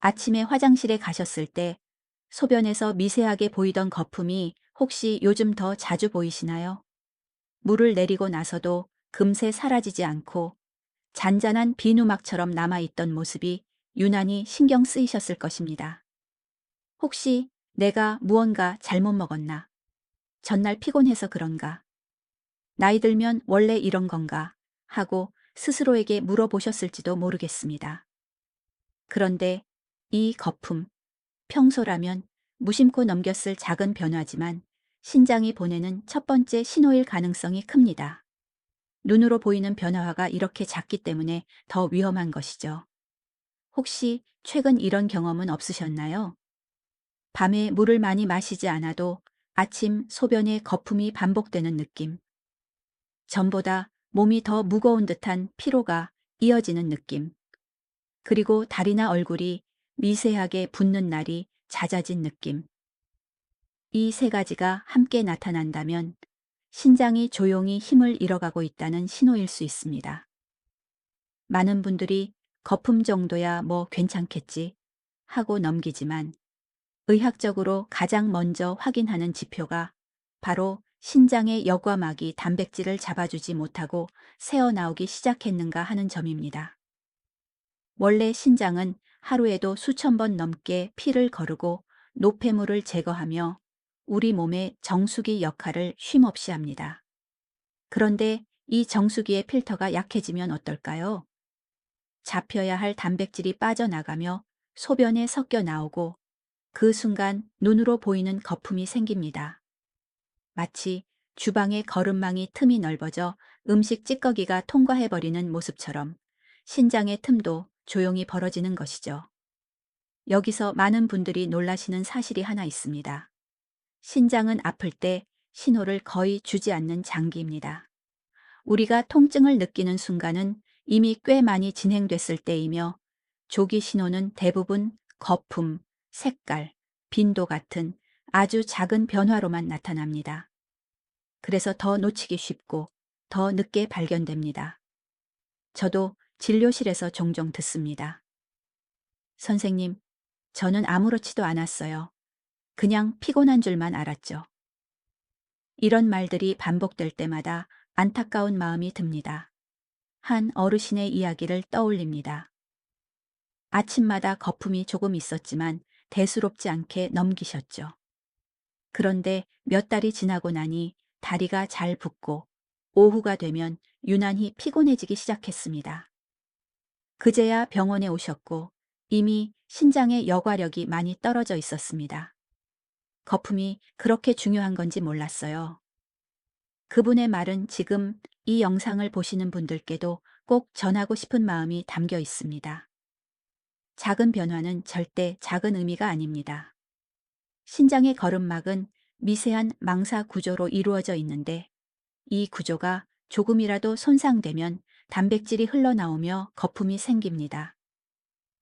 아침에 화장실에 가셨을 때 소변에서 미세하게 보이던 거품이 혹시 요즘 더 자주 보이시나요? 물을 내리고 나서도 금세 사라지지 않고 잔잔한 비누막처럼 남아있던 모습이 유난히 신경 쓰이셨을 것입니다. 혹시 내가 무언가 잘못 먹었나? 전날 피곤해서 그런가? 나이 들면 원래 이런 건가? 하고 스스로에게 물어보셨을지도 모르겠습니다. 그런데 이 거품, 평소라면 무심코 넘겼을 작은 변화지만 신장이 보내는 첫 번째 신호일 가능성이 큽니다. 눈으로 보이는 변화가 이렇게 작기 때문에 더 위험한 것이죠. 혹시 최근 이런 경험은 없으셨나요? 밤에 물을 많이 마시지 않아도 아침 소변에 거품이 반복되는 느낌. 전보다 몸이 더 무거운 듯한 피로가 이어지는 느낌. 그리고 다리나 얼굴이 미세하게 붓는 날이 잦아진 느낌. 이 세 가지가 함께 나타난다면 신장이 조용히 힘을 잃어가고 있다는 신호일 수 있습니다. 많은 분들이 거품 정도야 뭐 괜찮겠지 하고 넘기지만 의학적으로 가장 먼저 확인하는 지표가 바로 신장의 여과막이 단백질을 잡아주지 못하고 새어나오기 시작했는가 하는 점입니다. 원래 신장은 하루에도 수천 번 넘게 피를 거르고 노폐물을 제거하며 우리 몸의 정수기 역할을 쉼없이 합니다. 그런데 이 정수기의 필터가 약해지면 어떨까요? 잡혀야 할 단백질이 빠져나가며 소변에 섞여 나오고 그 순간 눈으로 보이는 거품이 생깁니다. 마치 주방의 거름망이 틈이 넓어져 음식 찌꺼기가 통과해버리는 모습처럼 신장의 틈도 조용히 벌어지는 것이죠. 여기서 많은 분들이 놀라시는 사실이 하나 있습니다. 신장은 아플 때 신호를 거의 주지 않는 장기입니다. 우리가 통증을 느끼는 순간은 이미 꽤 많이 진행됐을 때이며 조기 신호는 대부분 거품, 색깔, 빈도 같은 아주 작은 변화로만 나타납니다. 그래서 더 놓치기 쉽고 더 늦게 발견됩니다. 저도 진료실에서 종종 듣습니다. 선생님, 저는 아무렇지도 않았어요. 그냥 피곤한 줄만 알았죠. 이런 말들이 반복될 때마다 안타까운 마음이 듭니다. 한 어르신의 이야기를 떠올립니다. 아침마다 거품이 조금 있었지만 대수롭지 않게 넘기셨죠. 그런데 몇 달이 지나고 나니 다리가 잘 붓고 오후가 되면 유난히 피곤해지기 시작했습니다. 그제야 병원에 오셨고 이미 신장의 여과력이 많이 떨어져 있었습니다. 거품이 그렇게 중요한 건지 몰랐어요. 그분의 말은 지금 이 영상을 보시는 분들께도 꼭 전하고 싶은 마음이 담겨 있습니다. 작은 변화는 절대 작은 의미가 아닙니다. 신장의 거름막은 미세한 망사 구조로 이루어져 있는데 이 구조가 조금이라도 손상되면 단백질이 흘러나오며 거품이 생깁니다.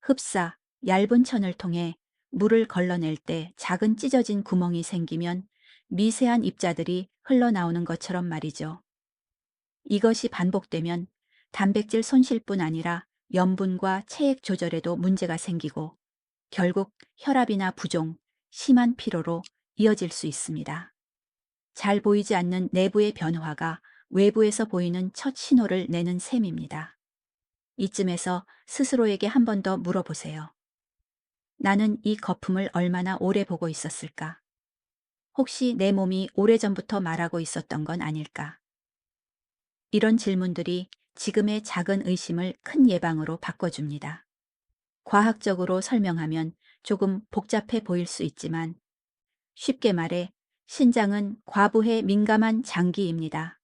흡사, 얇은 천을 통해 물을 걸러낼 때 작은 찢어진 구멍이 생기면 미세한 입자들이 흘러나오는 것처럼 말이죠. 이것이 반복되면 단백질 손실뿐 아니라 염분과 체액 조절에도 문제가 생기고 결국 혈압이나 부종, 심한 피로로 이어질 수 있습니다. 잘 보이지 않는 내부의 변화가 외부에서 보이는 첫 신호를 내는 셈입니다. 이쯤에서 스스로에게 한 번 더 물어보세요. 나는 이 거품을 얼마나 오래 보고 있었을까? 혹시 내 몸이 오래전부터 말하고 있었던 건 아닐까? 이런 질문들이 지금의 작은 의심을 큰 예방으로 바꿔줍니다. 과학적으로 설명하면 조금 복잡해 보일 수 있지만 쉽게 말해 신장은 과부해 민감한 장기입니다.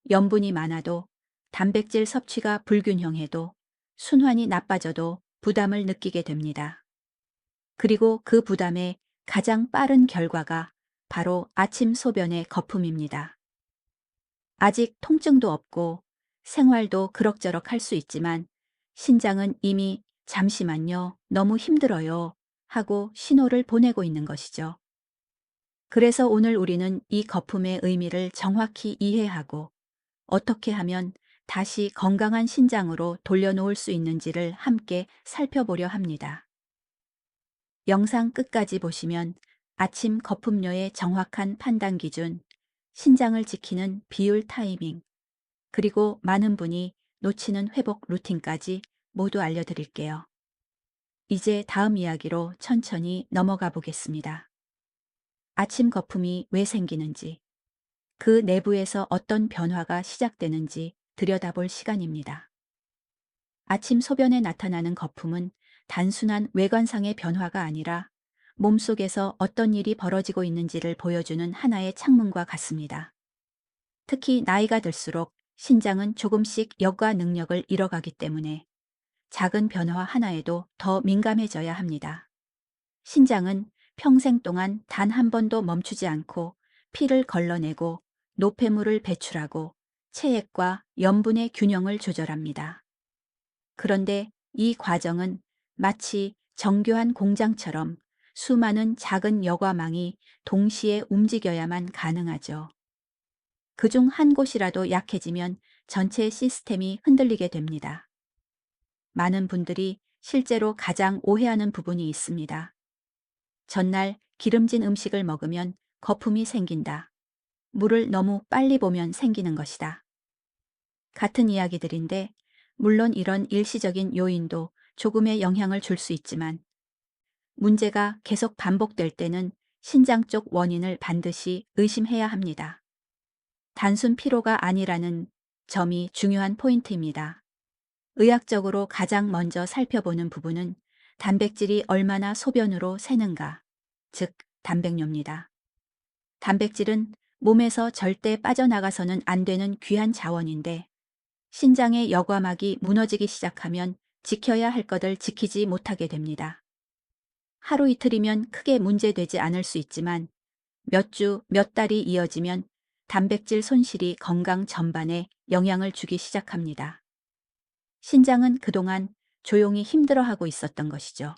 염분이 많아도 단백질 섭취가 불균형해도 순환이 나빠져도 부담을 느끼게 됩니다. 그리고 그 부담의 가장 빠른 결과가 바로 아침 소변의 거품입니다. 아직 통증도 없고 생활도 그럭저럭 할 수 있지만 신장은 이미 잠시만요, 너무 힘들어요 하고 신호를 보내고 있는 것이죠. 그래서 오늘 우리는 이 거품의 의미를 정확히 이해하고 어떻게 하면 다시 건강한 신장으로 돌려놓을 수 있는지를 함께 살펴보려 합니다. 영상 끝까지 보시면 아침 거품료의 정확한 판단 기준, 신장을 지키는 비율 타이밍, 그리고 많은 분이 놓치는 회복 루틴까지 모두 알려드릴게요. 이제 다음 이야기로 천천히 넘어가 보겠습니다. 아침 거품이 왜 생기는지, 그 내부에서 어떤 변화가 시작되는지 들여다볼 시간입니다. 아침 소변에 나타나는 거품은 단순한 외관상의 변화가 아니라 몸속에서 어떤 일이 벌어지고 있는지를 보여주는 하나의 창문과 같습니다. 특히 나이가 들수록 신장은 조금씩 여과 능력을 잃어가기 때문에 작은 변화 하나에도 더 민감해져야 합니다. 신장은 평생 동안 단 한 번도 멈추지 않고 피를 걸러내고 노폐물을 배출하고 체액과 염분의 균형을 조절합니다. 그런데 이 과정은 마치 정교한 공장처럼 수많은 작은 여과망이 동시에 움직여야만 가능하죠. 그중 한 곳이라도 약해지면 전체 시스템이 흔들리게 됩니다. 많은 분들이 실제로 가장 오해하는 부분이 있습니다. 전날 기름진 음식을 먹으면 거품이 생긴다. 물을 너무 빨리 보면 생기는 것이다. 같은 이야기들인데, 물론 이런 일시적인 요인도 조금의 영향을 줄 수 있지만, 문제가 계속 반복될 때는 신장 쪽 원인을 반드시 의심해야 합니다. 단순 피로가 아니라는 점이 중요한 포인트입니다. 의학적으로 가장 먼저 살펴보는 부분은 단백질이 얼마나 소변으로 새는가, 즉 단백뇨입니다. 단백질은 몸에서 절대 빠져나가서는 안 되는 귀한 자원인데, 신장의 여과막이 무너지기 시작하면 지켜야 할 것을 지키지 못하게 됩니다. 하루 이틀이면 크게 문제되지 않을 수 있지만 몇 주, 몇 달이 이어지면 단백질 손실이 건강 전반에 영향을 주기 시작합니다. 신장은 그동안 조용히 힘들어하고 있었던 것이죠.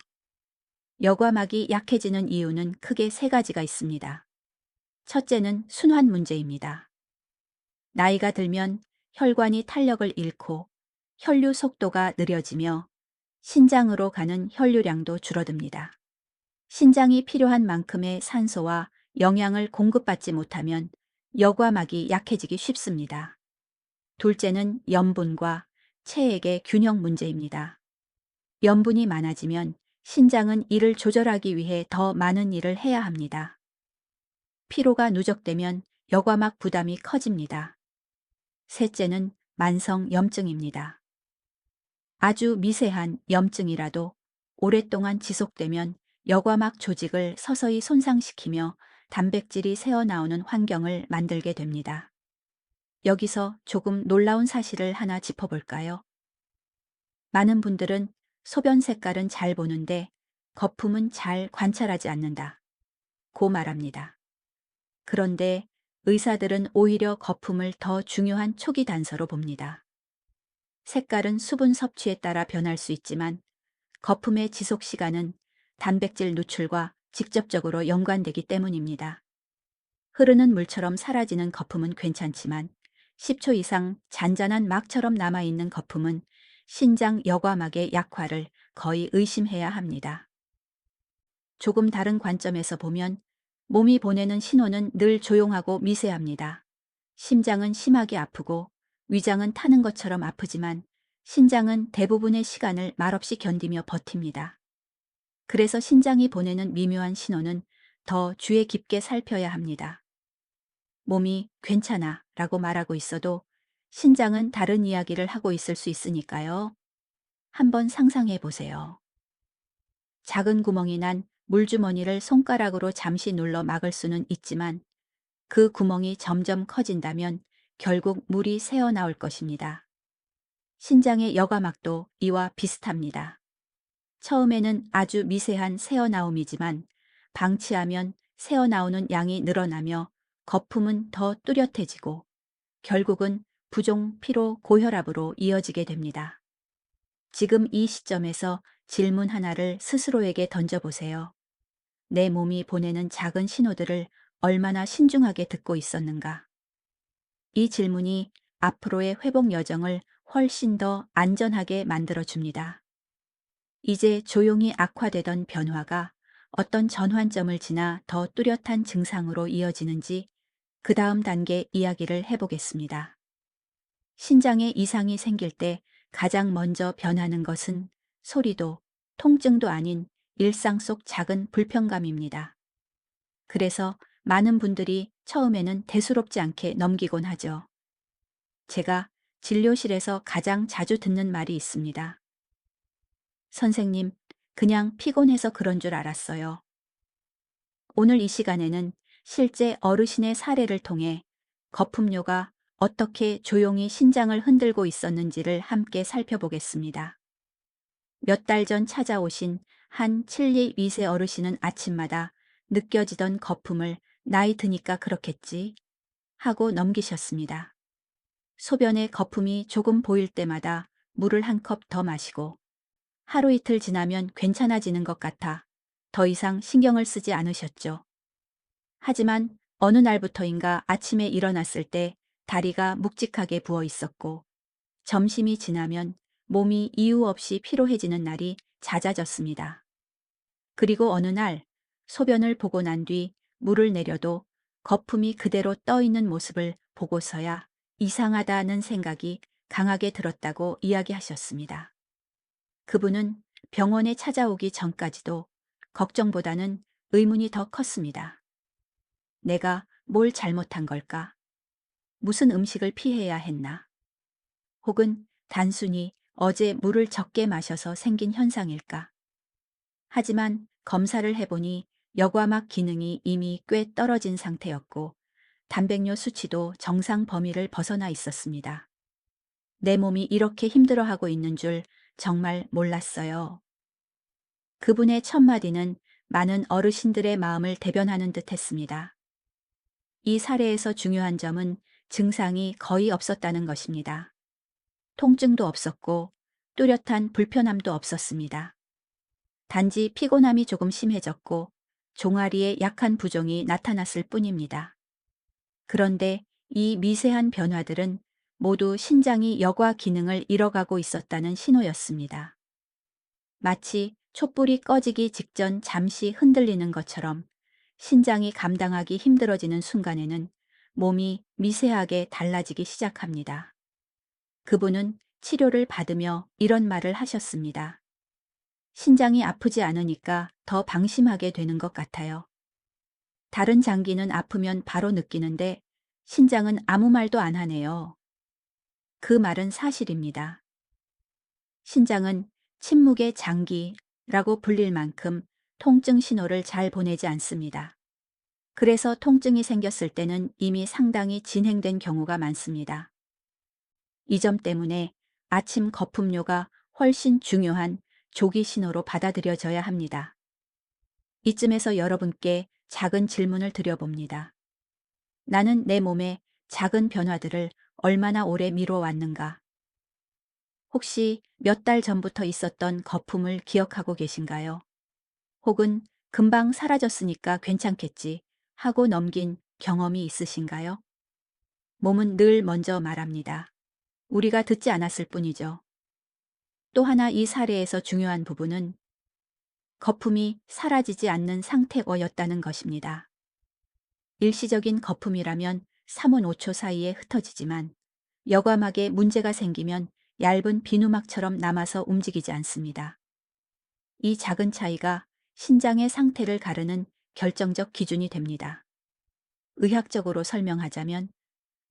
여과막이 약해지는 이유는 크게 세 가지가 있습니다. 첫째는 순환 문제입니다. 나이가 들면 혈관이 탄력을 잃고 혈류 속도가 느려지며 신장으로 가는 혈류량도 줄어듭니다. 신장이 필요한 만큼의 산소와 영양을 공급받지 못하면 여과막이 약해지기 쉽습니다. 둘째는 염분과 체액의 균형 문제입니다. 염분이 많아지면 신장은 이를 조절하기 위해 더 많은 일을 해야 합니다. 피로가 누적되면 여과막 부담이 커집니다. 셋째는 만성 염증입니다. 아주 미세한 염증이라도 오랫동안 지속되면 여과막 조직을 서서히 손상시키며 단백질이 새어나오는 환경을 만들게 됩니다. 여기서 조금 놀라운 사실을 하나 짚어볼까요? 많은 분들은 소변 색깔은 잘 보는데 거품은 잘 관찰하지 않는다 고 말합니다. 그런데 의사들은 오히려 거품을 더 중요한 초기 단서로 봅니다. 색깔은 수분 섭취에 따라 변할 수 있지만 거품의 지속 시간은 단백질 누출과 직접적으로 연관되기 때문입니다. 흐르는 물처럼 사라지는 거품은 괜찮지만 10초 이상 잔잔한 막처럼 남아있는 거품은 신장 여과막의 약화를 거의 의심해야 합니다. 조금 다른 관점에서 보면 몸이 보내는 신호는 늘 조용하고 미세합니다. 심장은 심하게 아프고 위장은 타는 것처럼 아프지만 신장은 대부분의 시간을 말없이 견디며 버팁니다. 그래서 신장이 보내는 미묘한 신호는 더 주의 깊게 살펴야 합니다. 몸이 괜찮아 라고 말하고 있어도 신장은 다른 이야기를 하고 있을 수 있으니까요. 한번 상상해 보세요. 작은 구멍이 난 물주머니를 손가락으로 잠시 눌러 막을 수는 있지만 그 구멍이 점점 커진다면 결국 물이 새어나올 것입니다. 신장의 여과막도 이와 비슷합니다. 처음에는 아주 미세한 새어나옴이지만 방치하면 새어나오는 양이 늘어나며 거품은 더 뚜렷해지고 결국은 부종, 피로, 고혈압으로 이어지게 됩니다. 지금 이 시점에서 질문 하나를 스스로에게 던져보세요. 내 몸이 보내는 작은 신호들을 얼마나 신중하게 듣고 있었는가? 이 질문이 앞으로의 회복 여정을 훨씬 더 안전하게 만들어 줍니다. 이제 조용히 악화되던 변화가 어떤 전환점을 지나 더 뚜렷한 증상으로 이어지는지 그 다음 단계 이야기를 해보겠습니다. 신장에 이상이 생길 때 가장 먼저 변하는 것은 소리도 통증도 아닌 일상 속 작은 불편감입니다. 그래서 많은 분들이 처음에는 대수롭지 않게 넘기곤 하죠. 제가 진료실에서 가장 자주 듣는 말이 있습니다. 선생님, 그냥 피곤해서 그런 줄 알았어요. 오늘 이 시간에는 실제 어르신의 사례를 통해 거품료가 어떻게 조용히 신장을 흔들고 있었는지를 함께 살펴보겠습니다. 몇 달 전 찾아오신 한 72세 어르신은 아침마다 느껴지던 거품을 나이 드니까 그렇겠지 하고 넘기셨습니다. 소변에 거품이 조금 보일 때마다 물을 한 컵 더 마시고 하루 이틀 지나면 괜찮아지는 것 같아 더 이상 신경을 쓰지 않으셨죠. 하지만 어느 날부터인가 아침에 일어났을 때 다리가 묵직하게 부어 있었고 점심이 지나면 몸이 이유 없이 피로해지는 날이 잦아졌습니다. 그리고 어느 날 소변을 보고 난 뒤 물을 내려도 거품이 그대로 떠 있는 모습을 보고서야 이상하다는 생각이 강하게 들었다고 이야기하셨습니다. 그분은 병원에 찾아오기 전까지도 걱정보다는 의문이 더 컸습니다. 내가 뭘 잘못한 걸까? 무슨 음식을 피해야 했나? 혹은 단순히 어제 물을 적게 마셔서 생긴 현상일까? 하지만 검사를 해보니 여과막 기능이 이미 꽤 떨어진 상태였고 단백뇨 수치도 정상 범위를 벗어나 있었습니다. 내 몸이 이렇게 힘들어하고 있는 줄 정말 몰랐어요. 그분의 첫마디는 많은 어르신들의 마음을 대변하는 듯 했습니다. 이 사례에서 중요한 점은 증상이 거의 없었다는 것입니다. 통증도 없었고 뚜렷한 불편함도 없었습니다. 단지 피곤함이 조금 심해졌고 종아리에 약한 부종이 나타났을 뿐입니다. 그런데 이 미세한 변화들은 모두 신장이 여과 기능을 잃어가고 있었다는 신호였습니다. 마치 촛불이 꺼지기 직전 잠시 흔들리는 것처럼 신장이 감당하기 힘들어지는 순간에는 몸이 미세하게 달라지기 시작합니다. 그분은 치료를 받으며 이런 말을 하셨습니다. 신장이 아프지 않으니까 더 방심하게 되는 것 같아요. 다른 장기는 아프면 바로 느끼는데 신장은 아무 말도 안 하네요. 그 말은 사실입니다. 신장은 침묵의 장기라고 불릴 만큼 통증 신호를 잘 보내지 않습니다. 그래서 통증이 생겼을 때는 이미 상당히 진행된 경우가 많습니다. 이 점 때문에 아침 거품료가 훨씬 중요한 조기 신호로 받아들여져야 합니다. 이쯤에서 여러분께 작은 질문을 드려봅니다. 나는 내 몸의 작은 변화들을 얼마나 오래 미뤄왔는가? 혹시 몇 달 전부터 있었던 거품을 기억하고 계신가요? 혹은 금방 사라졌으니까 괜찮겠지 하고 넘긴 경험이 있으신가요? 몸은 늘 먼저 말합니다. 우리가 듣지 않았을 뿐이죠. 또 하나 이 사례에서 중요한 부분은 거품이 사라지지 않는 상태였다는 것입니다. 일시적인 거품이라면 3분 5초 사이에 흩어지지만 여과막에 문제가 생기면 얇은 비누막처럼 남아서 움직이지 않습니다. 이 작은 차이가 신장의 상태를 가르는 결정적 기준이 됩니다. 의학적으로 설명하자면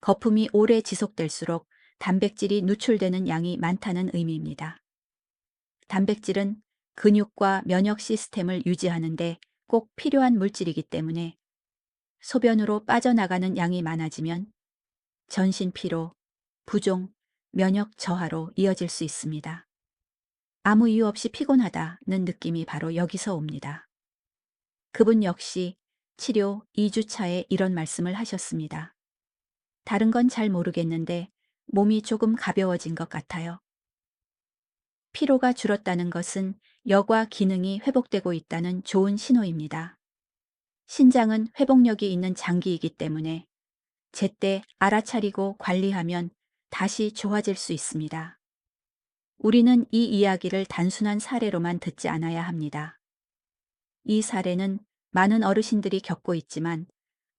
거품이 오래 지속될수록 단백질이 누출되는 양이 많다는 의미입니다. 단백질은 근육과 면역 시스템을 유지하는데 꼭 필요한 물질이기 때문에 소변으로 빠져나가는 양이 많아지면 전신 피로, 부종, 면역 저하로 이어질 수 있습니다. 아무 이유 없이 피곤하다는 느낌이 바로 여기서 옵니다. 그분 역시 치료 2주 차에 이런 말씀을 하셨습니다. 다른 건 잘 모르겠는데 몸이 조금 가벼워진 것 같아요. 피로가 줄었다는 것은 여과 기능이 회복되고 있다는 좋은 신호입니다. 신장은 회복력이 있는 장기이기 때문에 제때 알아차리고 관리하면 다시 좋아질 수 있습니다. 우리는 이 이야기를 단순한 사례로만 듣지 않아야 합니다. 이 사례는 많은 어르신들이 겪고 있지만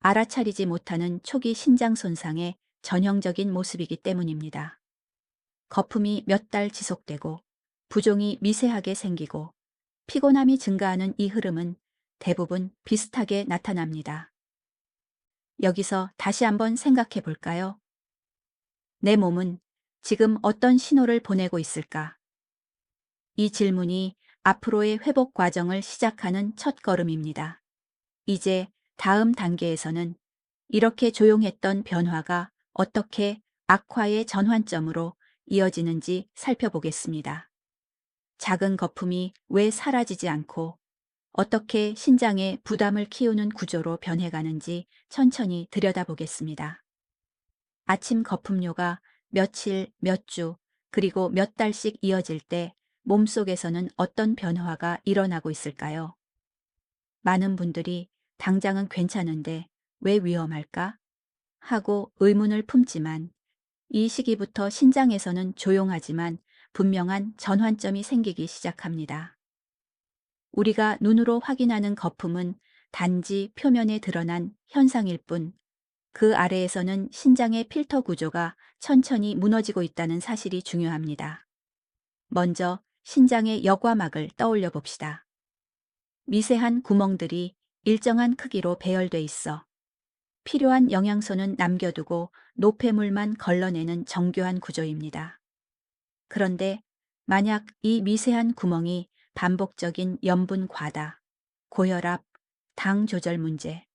알아차리지 못하는 초기 신장 손상의 전형적인 모습이기 때문입니다. 거품이 몇 달 지속되고 부종이 미세하게 생기고 피곤함이 증가하는 이 흐름은 대부분 비슷하게 나타납니다. 여기서 다시 한번 생각해 볼까요? 내 몸은 지금 어떤 신호를 보내고 있을까? 이 질문이 앞으로의 회복 과정을 시작하는 첫 걸음입니다. 이제 다음 단계에서는 이렇게 조용했던 변화가 어떻게 악화의 전환점으로 이어지는지 살펴보겠습니다. 작은 거품이 왜 사라지지 않고 어떻게 신장에 부담을 키우는 구조로 변해가는지 천천히 들여다보겠습니다. 아침 거품료가 며칠, 몇 주, 그리고 몇 달씩 이어질 때 몸속에서는 어떤 변화가 일어나고 있을까요? 많은 분들이 당장은 괜찮은데 왜 위험할까? 하고 의문을 품지만 이 시기부터 신장에서는 조용하지만 분명한 전환점이 생기기 시작합니다. 우리가 눈으로 확인하는 거품은 단지 표면에 드러난 현상일 뿐, 그 아래에서는 신장의 필터 구조가 천천히 무너지고 있다는 사실이 중요합니다. 먼저 신장의 여과막을 떠올려 봅시다. 미세한 구멍들이 일정한 크기로 배열돼 있어 필요한 영양소는 남겨두고 노폐물만 걸러내는 정교한 구조입니다. 그런데 만약 이 미세한 구멍이 반복적인 염분 과다, 고혈압, 당 조절 문제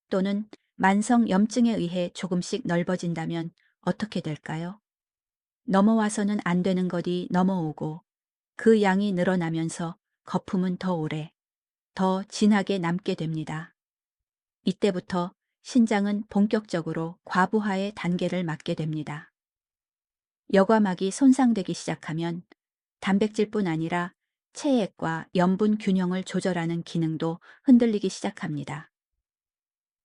또는 만성 염증에 의해 조금씩 넓어진다면 어떻게 될까요? 넘어와서는 안 되는 것이 넘어오고 그 양이 늘어나면서 거품은 더 오래, 더 진하게 남게 됩니다. 이때부터 신장은 본격적으로 과부하의 단계를 맞게 됩니다. 여과막이 손상되기 시작하면 단백질뿐 아니라 체액과 염분 균형을 조절하는 기능도 흔들리기 시작합니다.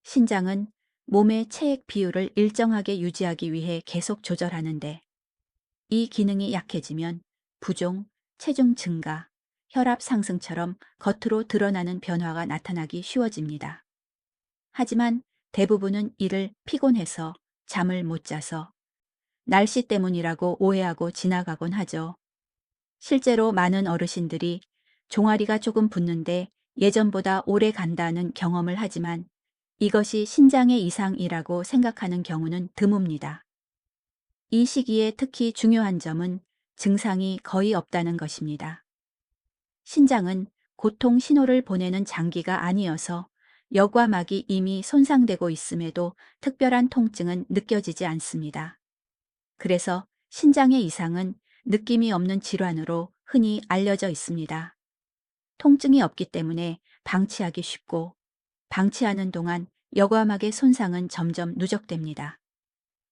신장은 몸의 체액 비율을 일정하게 유지하기 위해 계속 조절하는데 이 기능이 약해지면 부종, 체중 증가, 혈압 상승처럼 겉으로 드러나는 변화가 나타나기 쉬워집니다. 하지만 대부분은 이를 피곤해서 잠을 못 자서 날씨 때문이라고 오해하고 지나가곤 하죠. 실제로 많은 어르신들이 종아리가 조금 붓는데 예전보다 오래 간다는 경험을 하지만 이것이 신장의 이상이라고 생각하는 경우는 드뭅니다. 이 시기에 특히 중요한 점은 증상이 거의 없다는 것입니다. 신장은 고통 신호를 보내는 장기가 아니어서 여과막이 이미 손상되고 있음에도 특별한 통증은 느껴지지 않습니다. 그래서 신장의 이상은 느낌이 없는 질환으로 흔히 알려져 있습니다. 통증이 없기 때문에 방치하기 쉽고 방치하는 동안 여과막의 손상은 점점 누적됩니다.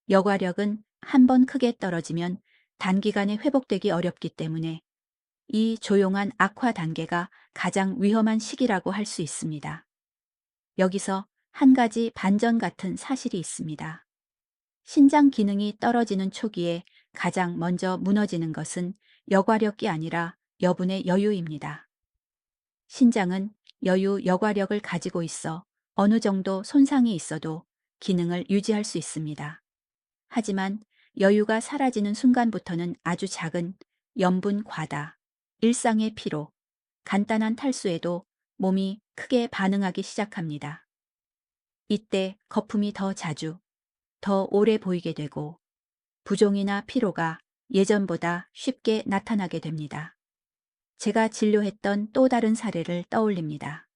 여과력은 한번 크게 떨어지면 단기간에 회복되기 어렵기 때문에 이 조용한 악화 단계가 가장 위험한 시기라고 할 수 있습니다. 여기서 한 가지 반전 같은 사실이 있습니다. 신장 기능이 떨어지는 초기에 가장 먼저 무너지는 것은 여과력이 아니라 여분의 여유입니다. 신장은 여과력을 가지고 있어 어느 정도 손상이 있어도 기능을 유지할 수 있습니다. 하지만 여유가 사라지는 순간부터는 아주 작은 염분 과다, 일상의 피로, 간단한 탈수에도 몸이 크게 반응하기 시작합니다. 이때 거품이 더 자주, 더 오래 보이게 되고 부종이나 피로가 예전보다 쉽게 나타나게 됩니다. 제가 진료했던 또 다른 사례를 떠올립니다.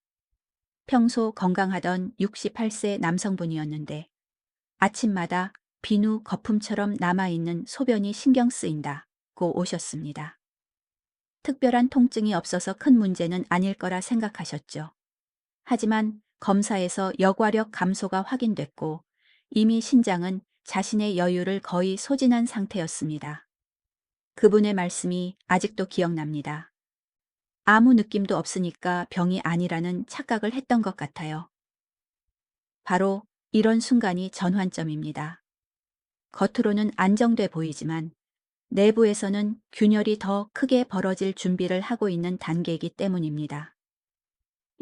평소 건강하던 68세 남성분이었는데 아침마다 비누 거품처럼 남아있는 소변이 신경 쓰인다고 오셨습니다. 특별한 통증이 없어서 큰 문제는 아닐 거라 생각하셨죠. 하지만 검사에서 여과력 감소가 확인됐고 이미 신장은 자신의 여유를 거의 소진한 상태였습니다. 그분의 말씀이 아직도 기억납니다. 아무 느낌도 없으니까 병이 아니라는 착각을 했던 것 같아요. 바로 이런 순간이 전환점입니다. 겉으로는 안정돼 보이지만 내부에서는 균열이 더 크게 벌어질 준비를 하고 있는 단계이기 때문입니다.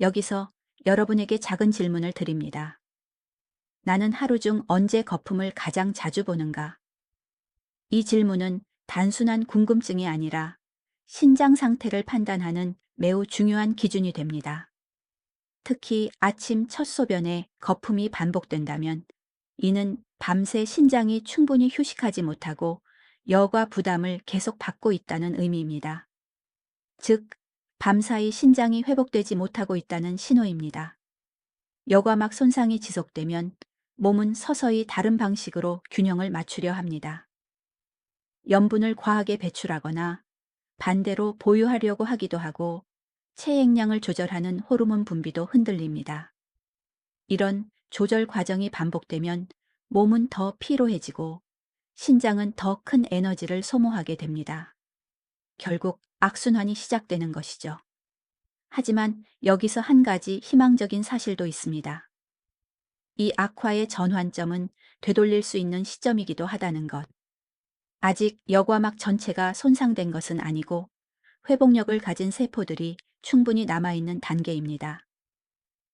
여기서 여러분에게 작은 질문을 드립니다. 나는 하루 중 언제 거품을 가장 자주 보는가? 이 질문은 단순한 궁금증이 아니라 신장 상태를 판단하는 매우 중요한 기준이 됩니다. 특히 아침 첫 소변에 거품이 반복된다면 이는 밤새 신장이 충분히 휴식하지 못하고 여과 부담을 계속 받고 있다는 의미입니다. 즉, 밤사이 신장이 회복되지 못하고 있다는 신호입니다. 여과막 손상이 지속되면 몸은 서서히 다른 방식으로 균형을 맞추려 합니다. 염분을 과하게 배출하거나 반대로 보유하려고 하기도 하고 체액량을 조절하는 호르몬 분비도 흔들립니다. 이런 조절 과정이 반복되면 몸은 더 피로해지고 신장은 더 큰 에너지를 소모하게 됩니다. 결국 악순환이 시작되는 것이죠. 하지만 여기서 한 가지 희망적인 사실도 있습니다. 이 악화의 전환점은 되돌릴 수 있는 시점이기도 하다는 것. 아직 여과막 전체가 손상된 것은 아니고 회복력을 가진 세포들이 충분히 남아있는 단계입니다.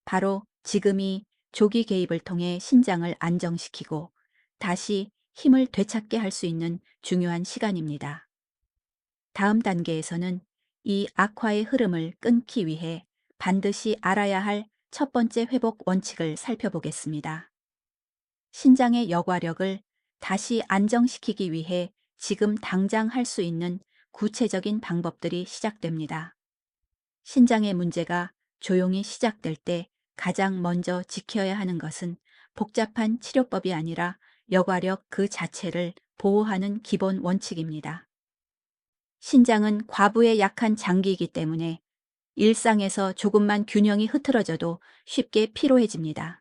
바로 지금이 조기 개입을 통해 신장을 안정시키고 다시 힘을 되찾게 할 수 있는 중요한 시간입니다. 다음 단계에서는 이 악화의 흐름을 끊기 위해 반드시 알아야 할 첫 번째 회복 원칙을 살펴보겠습니다. 신장의 여과력을 다시 안정시키기 위해 지금 당장 할 수 있는 구체적인 방법들이 시작됩니다. 신장의 문제가 조용히 시작될 때 가장 먼저 지켜야 하는 것은 복잡한 치료법이 아니라 여과력 그 자체를 보호하는 기본 원칙입니다. 신장은 과부에 약한 장기이기 때문에 일상에서 조금만 균형이 흐트러져도 쉽게 피로해집니다.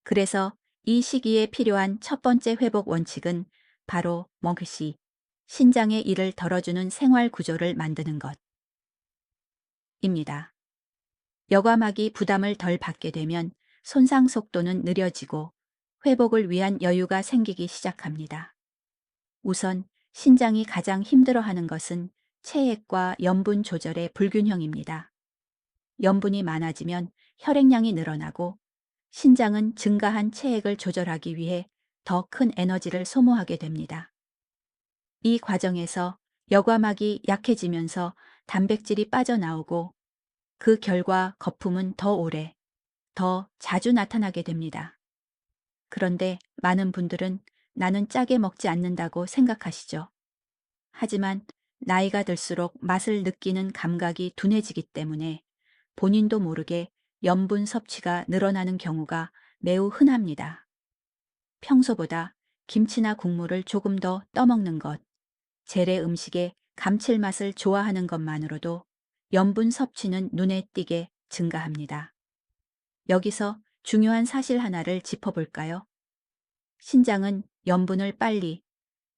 그래서 이 시기에 필요한 첫 번째 회복 원칙은 바로 먹으시, 신장의 일을 덜어주는 생활 구조를 만드는 것입니다. 여과막이 부담을 덜 받게 되면 손상 속도는 느려지고 회복을 위한 여유가 생기기 시작합니다. 우선 신장이 가장 힘들어하는 것은 체액과 염분 조절의 불균형입니다. 염분이 많아지면 혈액량이 늘어나고 신장은 증가한 체액을 조절하기 위해 더 큰 에너지를 소모하게 됩니다. 이 과정에서 여과막이 약해지면서 단백질이 빠져나오고 그 결과 거품은 더 오래, 더 자주 나타나게 됩니다. 그런데 많은 분들은 나는 짜게 먹지 않는다고 생각하시죠. 하지만 나이가 들수록 맛을 느끼는 감각이 둔해지기 때문에 본인도 모르게 염분 섭취가 늘어나는 경우가 매우 흔합니다. 평소보다 김치나 국물을 조금 더 떠먹는 것, 재래 음식의 감칠맛을 좋아하는 것만으로도 염분 섭취는 눈에 띄게 증가합니다. 여기서 중요한 사실 하나를 짚어볼까요? 신장은 염분을 빨리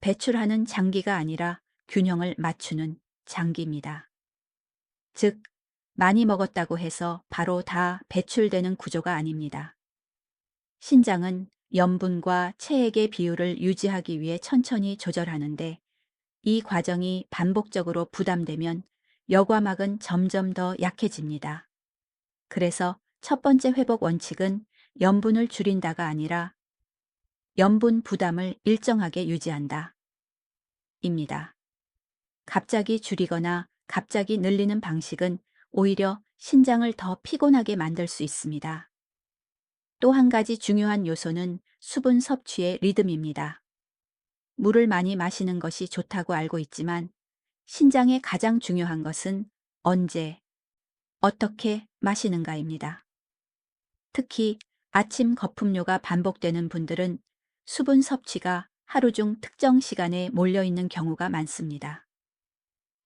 배출하는 장기가 아니라 균형을 맞추는 장기입니다. 즉, 많이 먹었다고 해서 바로 다 배출되는 구조가 아닙니다. 신장은 염분과 체액의 비율을 유지하기 위해 천천히 조절하는데 이 과정이 반복적으로 부담되면 여과막은 점점 더 약해집니다. 그래서 첫 번째 회복 원칙은 염분을 줄인다가 아니라 염분 부담을 일정하게 유지한다. 입니다. 갑자기 줄이거나 갑자기 늘리는 방식은 오히려 신장을 더 피곤하게 만들 수 있습니다. 또 한 가지 중요한 요소는 수분 섭취의 리듬입니다. 물을 많이 마시는 것이 좋다고 알고 있지만 신장에 가장 중요한 것은 언제, 어떻게 마시는가입니다. 특히 아침 거품료가 반복되는 분들은 수분 섭취가 하루 중 특정 시간에 몰려있는 경우가 많습니다.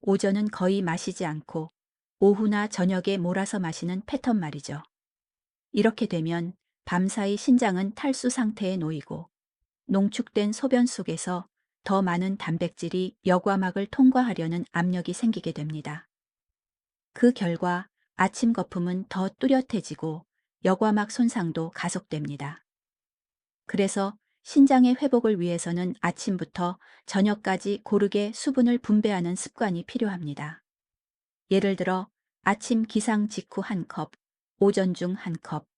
오전은 거의 마시지 않고 오후나 저녁에 몰아서 마시는 패턴 말이죠. 이렇게 되면 밤사이 신장은 탈수 상태에 놓이고 농축된 소변 속에서 더 많은 단백질이 여과막을 통과하려는 압력이 생기게 됩니다. 그 결과 아침 거품은 더 뚜렷해지고 여과막 손상도 가속됩니다. 그래서 신장의 회복을 위해서는 아침부터 저녁까지 고르게 수분을 분배하는 습관이 필요합니다. 예를 들어 아침 기상 직후 한 컵, 오전 중 한 컵,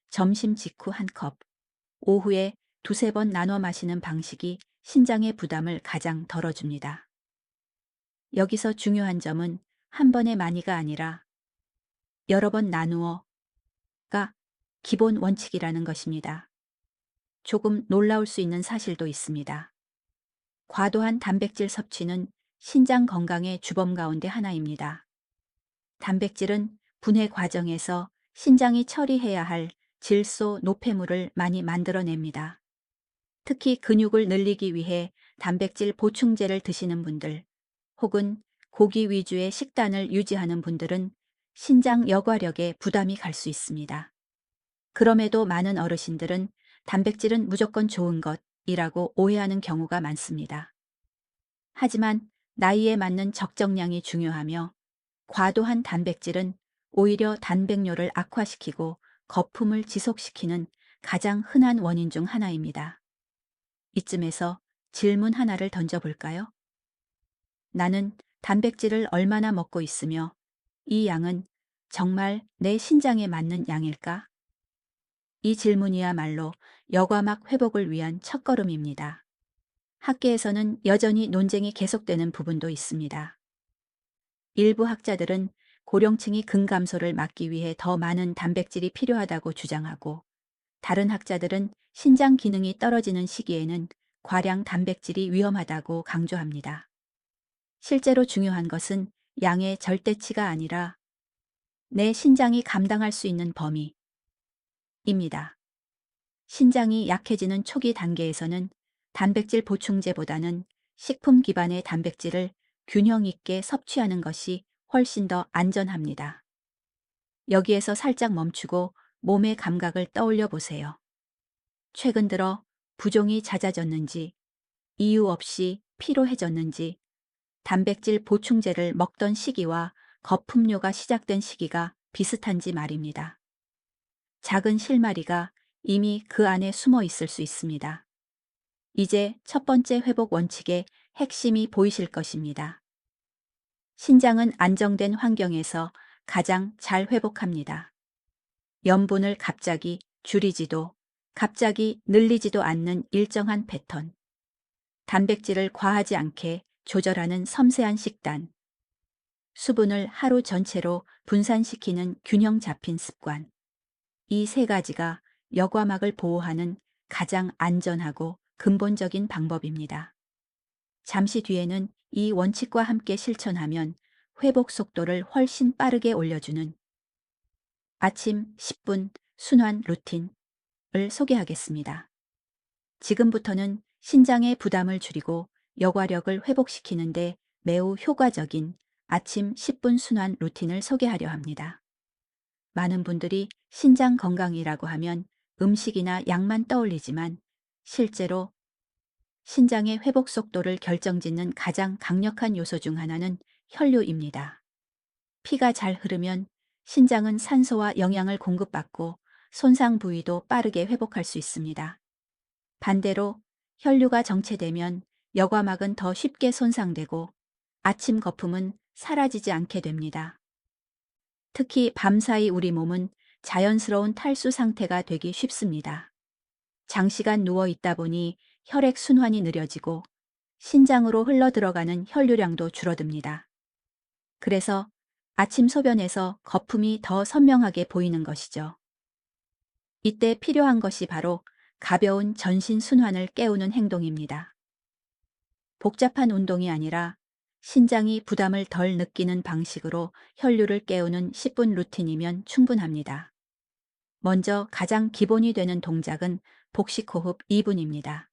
점심 직후 한 컵, 오후에 두세 번 나눠 마시는 방식이 신장의 부담을 가장 덜어줍니다. 여기서 중요한 점은 한 번에 많이가 아니라 여러 번 나누어가 기본 원칙이라는 것입니다. 조금 놀라울 수 있는 사실도 있습니다. 과도한 단백질 섭취는 신장 건강의 주범 가운데 하나입니다. 단백질은 분해 과정에서 신장이 처리해야 할 질소, 노폐물을 많이 만들어냅니다. 특히 근육을 늘리기 위해 단백질 보충제를 드시는 분들, 혹은 고기 위주의 식단을 유지하는 분들은 신장 여과력에 부담이 갈 수 있습니다. 그럼에도 많은 어르신들은 단백질은 무조건 좋은 것이라고 오해하는 경우가 많습니다. 하지만 나이에 맞는 적정량이 중요하며, 과도한 단백질은 오히려 단백뇨를 악화시키고 거품을 지속시키는 가장 흔한 원인 중 하나입니다. 이쯤에서 질문 하나를 던져볼까요? 나는 단백질을 얼마나 먹고 있으며 이 양은 정말 내 신장에 맞는 양일까? 이 질문이야말로 여과막 회복을 위한 첫걸음입니다. 학계에서는 여전히 논쟁이 계속되는 부분도 있습니다. 일부 학자들은 고령층이 근감소를 막기 위해 더 많은 단백질이 필요하다고 주장하고, 다른 학자들은 신장 기능이 떨어지는 시기에는 과량 단백질이 위험하다고 강조합니다. 실제로 중요한 것은 양의 절대치가 아니라 내 신장이 감당할 수 있는 범위입니다. 신장이 약해지는 초기 단계에서는 단백질 보충제보다는 식품 기반의 단백질을 균형 있게 섭취하는 것이 훨씬 더 안전합니다. 여기에서 살짝 멈추고 몸의 감각을 떠올려 보세요. 최근 들어 부종이 잦아졌는지, 이유 없이 피로해졌는지, 단백질 보충제를 먹던 시기와 거품료가 시작된 시기가 비슷한지 말입니다. 작은 실마리가 이미 그 안에 숨어 있을 수 있습니다. 이제 첫 번째 회복 원칙의 핵심이 보이실 것입니다. 신장은 안정된 환경에서 가장 잘 회복합니다. 염분을 갑자기 줄이지도 갑자기 늘리지도 않는 일정한 패턴, 단백질을 과하지 않게 조절하는 섬세한 식단, 수분을 하루 전체로 분산시키는 균형 잡힌 습관, 이 세 가지가 여과막을 보호하는 가장 안전하고 근본적인 방법입니다. 잠시 뒤에는 이 원칙과 함께 실천하면 회복 속도를 훨씬 빠르게 올려주는 아침 10분 순환 루틴을 소개하겠습니다. 지금부터는 신장의 부담을 줄이고 여과력을 회복시키는데 매우 효과적인 아침 10분 순환 루틴을 소개하려 합니다. 많은 분들이 신장 건강이라고 하면 음식이나 약만 떠올리지만, 실제로 신장의 회복 속도를 결정짓는 가장 강력한 요소 중 하나는 혈류입니다. 피가 잘 흐르면 신장은 산소와 영양을 공급받고 손상 부위도 빠르게 회복할 수 있습니다. 반대로 혈류가 정체되면 여과막은 더 쉽게 손상되고 아침 거품은 사라지지 않게 됩니다. 특히 밤사이 우리 몸은 자연스러운 탈수 상태가 되기 쉽습니다. 장시간 누워 있다 보니 혈액 순환이 느려지고 신장으로 흘러 들어가는 혈류량도 줄어듭니다. 그래서 아침 소변에서 거품이 더 선명하게 보이는 것이죠. 이때 필요한 것이 바로 가벼운 전신 순환을 깨우는 행동입니다. 복잡한 운동이 아니라 신장이 부담을 덜 느끼는 방식으로 혈류를 깨우는 10분 루틴이면 충분합니다. 먼저 가장 기본이 되는 동작은 복식호흡 2분입니다.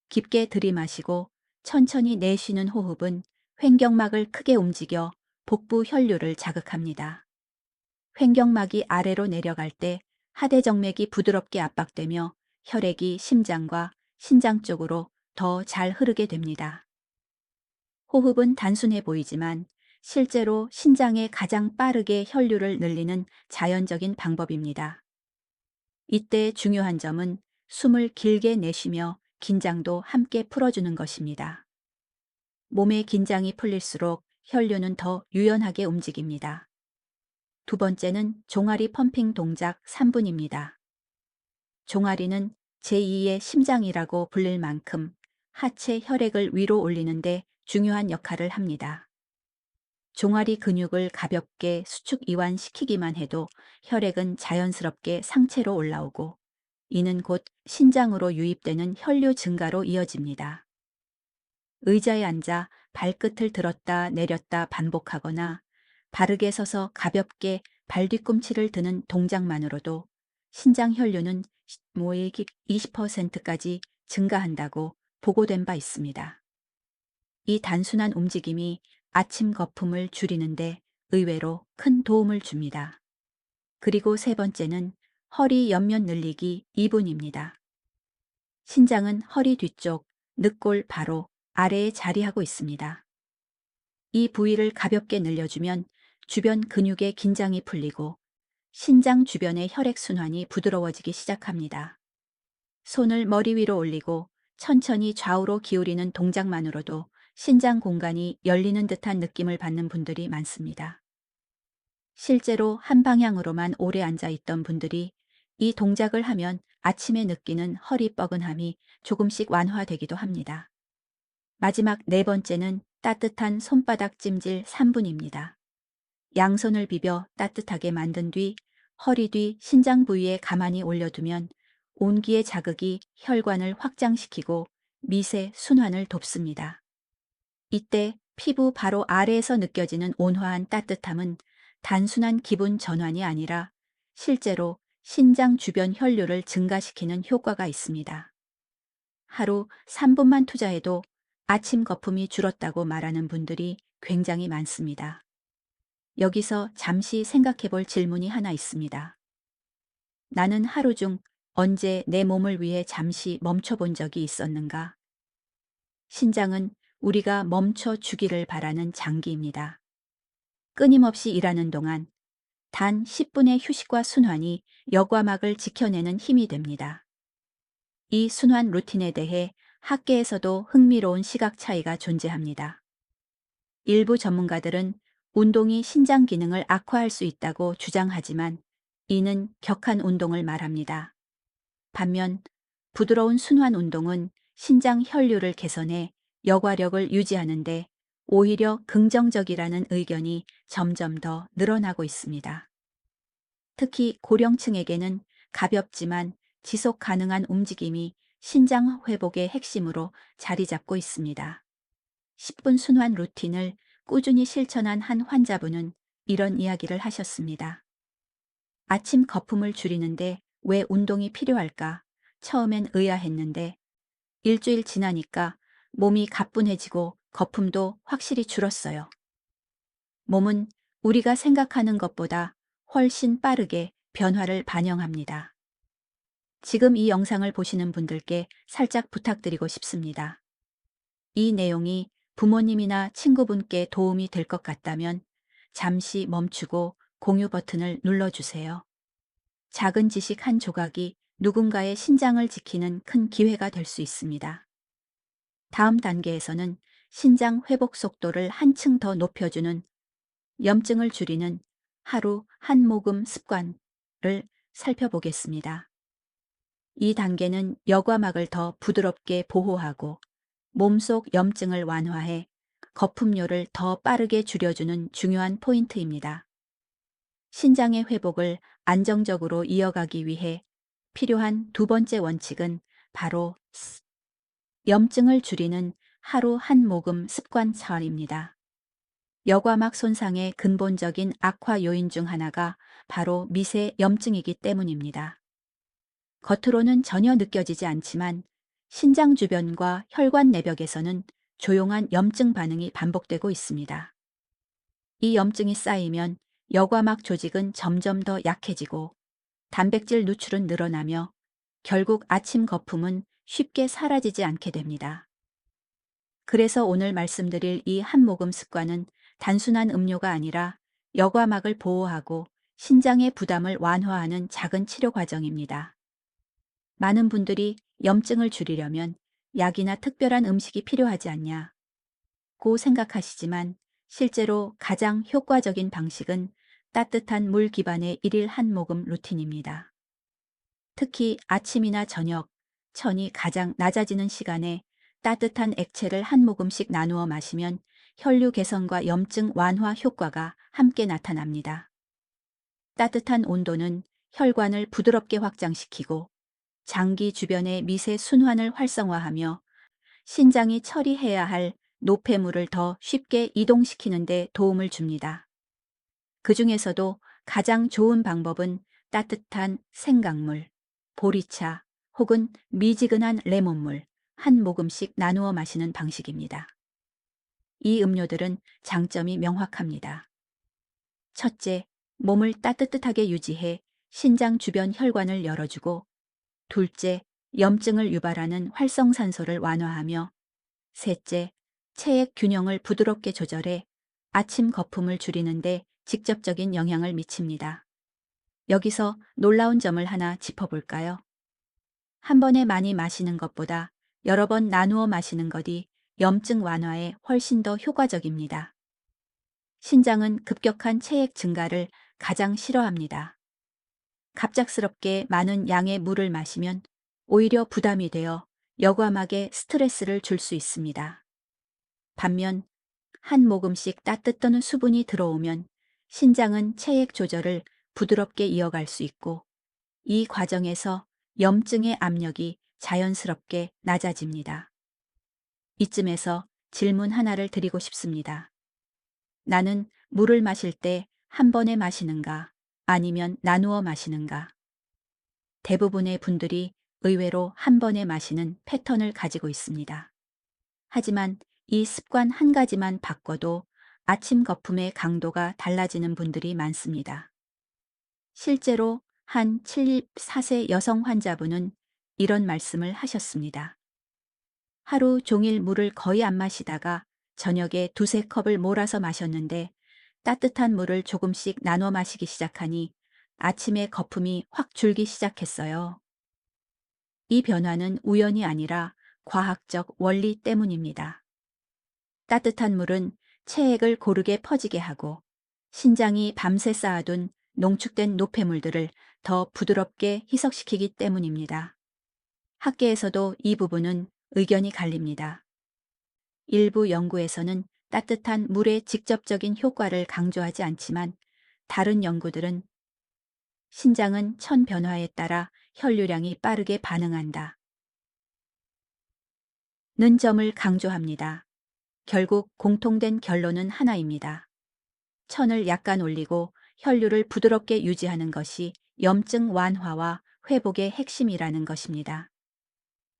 깊게 들이마시고 천천히 내쉬는 호흡은 횡격막을 크게 움직여 복부 혈류를 자극합니다. 횡격막이 아래로 내려갈 때 하대정맥이 부드럽게 압박되며 혈액이 심장과 신장 쪽으로 더 잘 흐르게 됩니다. 호흡은 단순해 보이지만 실제로 신장에 가장 빠르게 혈류를 늘리는 자연적인 방법입니다. 이때 중요한 점은 숨을 길게 내쉬며 긴장도 함께 풀어주는 것입니다. 몸의 긴장이 풀릴수록 혈류는 더 유연하게 움직입니다. 두 번째는 종아리 펌핑 동작 3분입니다. 종아리는 제2의 심장이라고 불릴 만큼 하체 혈액을 위로 올리는데 중요한 역할을 합니다. 종아리 근육을 가볍게 수축 이완시키기만 해도 혈액은 자연스럽게 상체로 올라오고 이는 곧 신장으로 유입되는 혈류 증가로 이어집니다. 의자에 앉아 발끝을 들었다 내렸다 반복하거나 바르게 서서 가볍게 발 뒤꿈치를 드는 동작만으로도 신장 혈류는 모액이 20%까지 증가한다고 보고된 바 있습니다. 이 단순한 움직임이 아침 거품을 줄이는데 의외로 큰 도움을 줍니다. 그리고 세 번째는 허리 옆면 늘리기 2분입니다. 신장은 허리 뒤쪽, 늑골 바로 아래에 자리하고 있습니다. 이 부위를 가볍게 늘려주면 주변 근육의 긴장이 풀리고 신장 주변의 혈액순환이 부드러워지기 시작합니다. 손을 머리 위로 올리고 천천히 좌우로 기울이는 동작만으로도 신장 공간이 열리는 듯한 느낌을 받는 분들이 많습니다. 실제로 한 방향으로만 오래 앉아 있던 분들이 이 동작을 하면 아침에 느끼는 허리 뻐근함이 조금씩 완화되기도 합니다. 마지막 네 번째는 따뜻한 손바닥 찜질 3분입니다. 양손을 비벼 따뜻하게 만든 뒤 허리 뒤 신장 부위에 가만히 올려두면 온기의 자극이 혈관을 확장시키고 미세 순환을 돕습니다. 이때 피부 바로 아래에서 느껴지는 온화한 따뜻함은 단순한 기분 전환이 아니라 실제로 신장 주변 혈류를 증가시키는 효과가 있습니다. 하루 3분만 투자해도 아침 거품이 줄었다고 말하는 분들이 굉장히 많습니다. 여기서 잠시 생각해 볼 질문이 하나 있습니다. 나는 하루 중 언제 내 몸을 위해 잠시 멈춰 본 적이 있었는가? 신장은 우리가 멈춰 주기를 바라는 장기입니다. 끊임없이 일하는 동안 단 10분의 휴식과 순환이 여과막을 지켜내는 힘이 됩니다. 이 순환 루틴에 대해 학계에서도 흥미로운 시각 차이가 존재합니다. 일부 전문가들은 운동이 신장 기능을 악화할 수 있다고 주장하지만 이는 격한 운동을 말합니다. 반면 부드러운 순환 운동은 신장 혈류를 개선해 여과력을 유지하는데 오히려 긍정적이라는 의견이 점점 더 늘어나고 있습니다. 특히 고령층에게는 가볍지만 지속 가능한 움직임이 신장 회복의 핵심으로 자리 잡고 있습니다. 10분 순환 루틴을 꾸준히 실천한 한 환자분은 이런 이야기를 하셨습니다. 아침 거품을 줄이는데 왜 운동이 필요할까? 처음엔 의아했는데 일주일 지나니까 몸이 가뿐해지고 거품도 확실히 줄었어요. 몸은 우리가 생각하는 것보다 훨씬 빠르게 변화를 반영합니다. 지금 이 영상을 보시는 분들께 살짝 부탁드리고 싶습니다. 이 내용이 부모님이나 친구분께 도움이 될 것 같다면 잠시 멈추고 공유 버튼을 눌러주세요. 작은 지식 한 조각이 누군가의 신장을 지키는 큰 기회가 될 수 있습니다. 다음 단계에서는 신장 회복 속도를 한층 더 높여주는 염증을 줄이는 하루 한 모금 습관을 살펴보겠습니다. 이 단계는 여과막을 더 부드럽게 보호하고 몸속 염증을 완화해 거품료를 더 빠르게 줄여주는 중요한 포인트입니다. 신장의 회복을 안정적으로 이어가기 위해 필요한 두 번째 원칙은 바로 염증을 줄이는 하루 한 모금 습관처입니다. 여과막 손상의 근본적인 악화 요인 중 하나가 바로 미세 염증이기 때문입니다. 겉으로는 전혀 느껴지지 않지만 신장 주변과 혈관 내벽에서는 조용한 염증 반응이 반복되고 있습니다. 이 염증이 쌓이면 여과막 조직은 점점 더 약해지고 단백질 누출은 늘어나며 결국 아침 거품은 쉽게 사라지지 않게 됩니다. 그래서 오늘 말씀드릴 이 한 모금 습관은 단순한 음료가 아니라 여과막을 보호하고 신장의 부담을 완화하는 작은 치료 과정입니다. 많은 분들이 염증을 줄이려면 약이나 특별한 음식이 필요하지 않냐고 생각하시지만 실제로 가장 효과적인 방식은 따뜻한 물 기반의 일일 한 모금 루틴입니다. 특히 아침이나 저녁, 천이 가장 낮아지는 시간에 따뜻한 액체를 한 모금씩 나누어 마시면 혈류 개선과 염증 완화 효과가 함께 나타납니다. 따뜻한 온도는 혈관을 부드럽게 확장시키고 장기 주변의 미세 순환을 활성화하며 신장이 처리해야 할 노폐물을 더 쉽게 이동시키는 데 도움을 줍니다. 그 중에서도 가장 좋은 방법은 따뜻한 생강물, 보리차 혹은 미지근한 레몬물 한 모금씩 나누어 마시는 방식입니다. 이 음료들은 장점이 명확합니다. 첫째, 몸을 따뜻하게 유지해 신장 주변 혈관을 열어주고, 둘째, 염증을 유발하는 활성산소를 완화하며, 셋째, 체액 균형을 부드럽게 조절해 아침 거품을 줄이는데 직접적인 영향을 미칩니다. 여기서 놀라운 점을 하나 짚어볼까요? 한 번에 많이 마시는 것보다 여러 번 나누어 마시는 것이 염증 완화에 훨씬 더 효과적입니다. 신장은 급격한 체액 증가를 가장 싫어합니다. 갑작스럽게 많은 양의 물을 마시면 오히려 부담이 되어 여과막에 스트레스를 줄 수 있습니다. 반면 한 모금씩 따뜻한 수분이 들어오면 신장은 체액 조절을 부드럽게 이어갈 수 있고, 이 과정에서 염증의 압력이 자연스럽게 낮아집니다. 이쯤에서 질문 하나를 드리고 싶습니다. 나는 물을 마실 때 한 번에 마시는가 아니면 나누어 마시는가? 대부분의 분들이 의외로 한 번에 마시는 패턴을 가지고 있습니다. 하지만 이 습관 한 가지만 바꿔도 아침 거품의 강도가 달라지는 분들이 많습니다. 실제로 한 74세 여성 환자분은 이런 말씀을 하셨습니다. 하루 종일 물을 거의 안 마시다가 저녁에 두세 컵을 몰아서 마셨는데 따뜻한 물을 조금씩 나눠 마시기 시작하니 아침에 거품이 확 줄기 시작했어요. 이 변화는 우연이 아니라 과학적 원리 때문입니다. 따뜻한 물은 체액을 고르게 퍼지게 하고 신장이 밤새 쌓아둔 농축된 노폐물들을 더 부드럽게 희석시키기 때문입니다. 학계에서도 이 부분은 의견이 갈립니다. 일부 연구에서는 따뜻한 물의 직접적인 효과를 강조하지 않지만, 다른 연구들은 신장은 천 변화에 따라 혈류량이 빠르게 반응한다 는 점을 강조합니다. 결국 공통된 결론은 하나입니다. 천을 약간 올리고 혈류를 부드럽게 유지하는 것이 염증 완화와 회복의 핵심이라는 것입니다.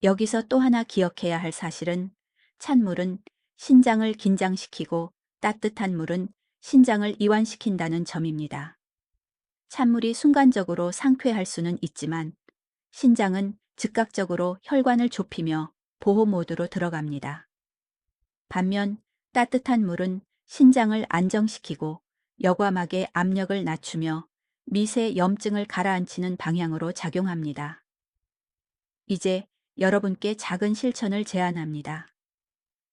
여기서 또 하나 기억해야 할 사실은, 찬물은 신장을 긴장시키고 따뜻한 물은 신장을 이완시킨다는 점입니다. 찬물이 순간적으로 상쾌할 수는 있지만 신장은 즉각적으로 혈관을 좁히며 보호 모드로 들어갑니다. 반면 따뜻한 물은 신장을 안정시키고 여과막의 압력을 낮추며 미세 염증을 가라앉히는 방향으로 작용합니다. 이제 여러분께 작은 실천을 제안합니다.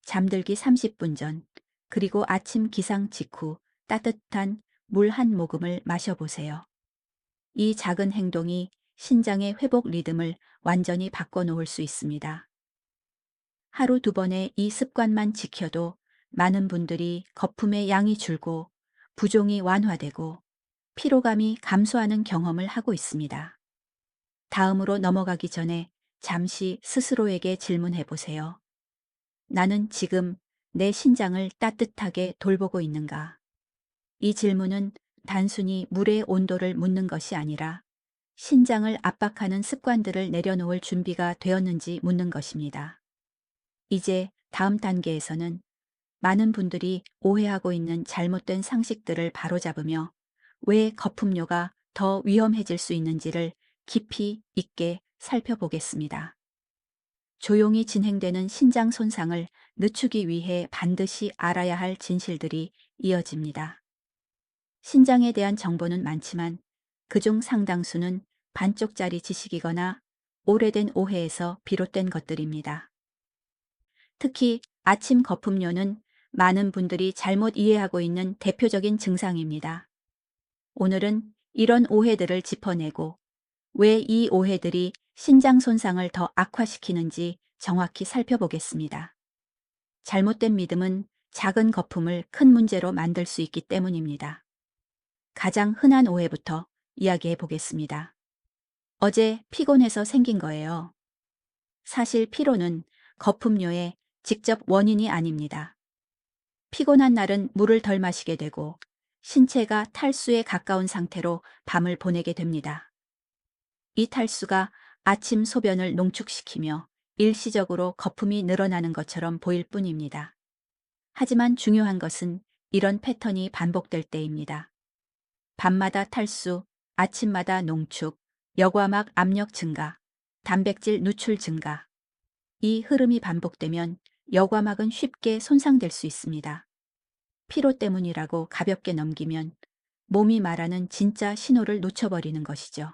잠들기 30분 전, 그리고 아침 기상 직후 따뜻한 물 한 모금을 마셔보세요. 이 작은 행동이 신장의 회복 리듬을 완전히 바꿔놓을 수 있습니다. 하루 두 번의 이 습관만 지켜도 많은 분들이 거품의 양이 줄고 부종이 완화되고 피로감이 감소하는 경험을 하고 있습니다. 다음으로 넘어가기 전에 잠시 스스로에게 질문해 보세요. 나는 지금 내 신장을 따뜻하게 돌보고 있는가? 이 질문은 단순히 물의 온도를 묻는 것이 아니라 신장을 압박하는 습관들을 내려놓을 준비가 되었는지 묻는 것입니다. 이제 다음 단계에서는 많은 분들이 오해하고 있는 잘못된 상식들을 바로잡으며 왜 거품료가 더 위험해질 수 있는지를 깊이 있게 살펴보겠습니다. 조용히 진행되는 신장 손상을 늦추기 위해 반드시 알아야 할 진실들이 이어집니다. 신장에 대한 정보는 많지만 그중 상당수는 반쪽짜리 지식이거나 오래된 오해에서 비롯된 것들입니다. 특히 아침 거품료는 많은 분들이 잘못 이해하고 있는 대표적인 증상입니다. 오늘은 이런 오해들을 짚어내고 왜 이 오해들이 신장 손상을 더 악화시키는지 정확히 살펴보겠습니다. 잘못된 믿음은 작은 거품을 큰 문제로 만들 수 있기 때문입니다. 가장 흔한 오해부터 이야기해 보겠습니다. 어제 피곤해서 생긴 거예요. 사실 피로는 거품료의 직접 원인이 아닙니다. 피곤한 날은 물을 덜 마시게 되고 신체가 탈수에 가까운 상태로 밤을 보내게 됩니다. 이 탈수가 아침 소변을 농축시키며 일시적으로 거품이 늘어나는 것처럼 보일 뿐입니다. 하지만 중요한 것은 이런 패턴이 반복될 때입니다. 밤마다 탈수, 아침마다 농축, 여과막 압력 증가, 단백질 누출 증가. 이 흐름이 반복되면 여과막은 쉽게 손상될 수 있습니다. 피로 때문이라고 가볍게 넘기면 몸이 말하는 진짜 신호를 놓쳐버리는 것이죠.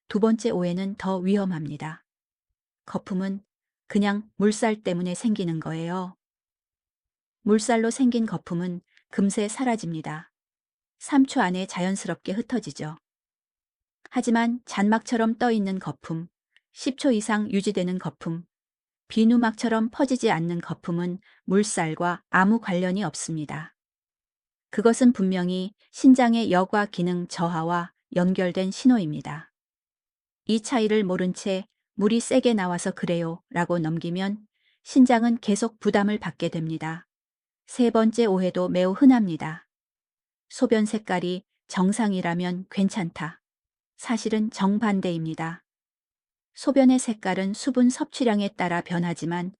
두 번째 오해는 더 위험합니다. 거품은 그냥 물살 때문에 생기는 거예요. 물살로 생긴 거품은 금세 사라집니다. 3초 안에 자연스럽게 흩어지죠. 하지만 잔막처럼 떠 있는 거품, 10초 이상 유지되는 거품, 비누막처럼 퍼지지 않는 거품은 물살과 아무 관련이 없습니다. 그것은 분명히 신장의 여과 기능 저하와 연결된 신호입니다. 이 차이를 모른 채 물이 세게 나와서 그래요 라고 넘기면 신장은 계속 부담을 받게 됩니다. 세 번째 오해도 매우 흔합니다. 소변 색깔이 정상이라면 괜찮다. 사실은 정반대입니다. 소변의 색깔은 수분 섭취량에 따라 변하지만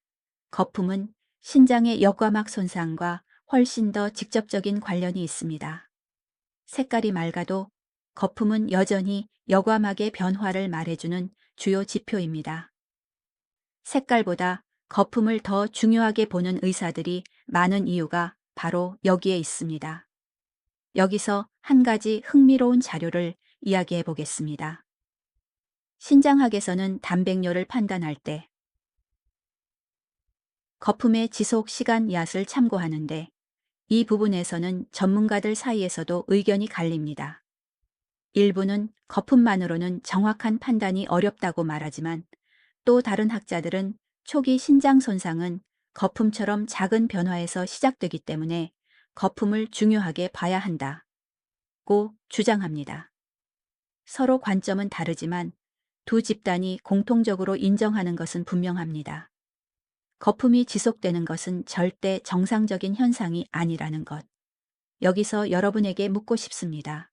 거품은 신장의 여과막 손상과 훨씬 더 직접적인 관련이 있습니다. 색깔이 맑아도 거품은 여전히 여과막의 변화를 말해주는 주요 지표입니다. 색깔보다 거품을 더 중요하게 보는 의사들이 많은 이유가 바로 여기에 있습니다. 여기서 한 가지 흥미로운 자료를 이야기해 보겠습니다. 신장학에서는 단백뇨를 판단할 때 거품의 지속 시간 얏을 참고하는데 이 부분에서는 전문가들 사이에서도 의견이 갈립니다. 일부는 거품만으로는 정확한 판단이 어렵다고 말하지만 또 다른 학자들은 초기 신장 손상은 거품처럼 작은 변화에서 시작되기 때문에 거품을 중요하게 봐야 한다고 주장합니다. 서로 관점은 다르지만 두 집단이 공통적으로 인정하는 것은 분명합니다. 거품이 지속되는 것은 절대 정상적인 현상이 아니라는 것. 여기서 여러분에게 묻고 싶습니다.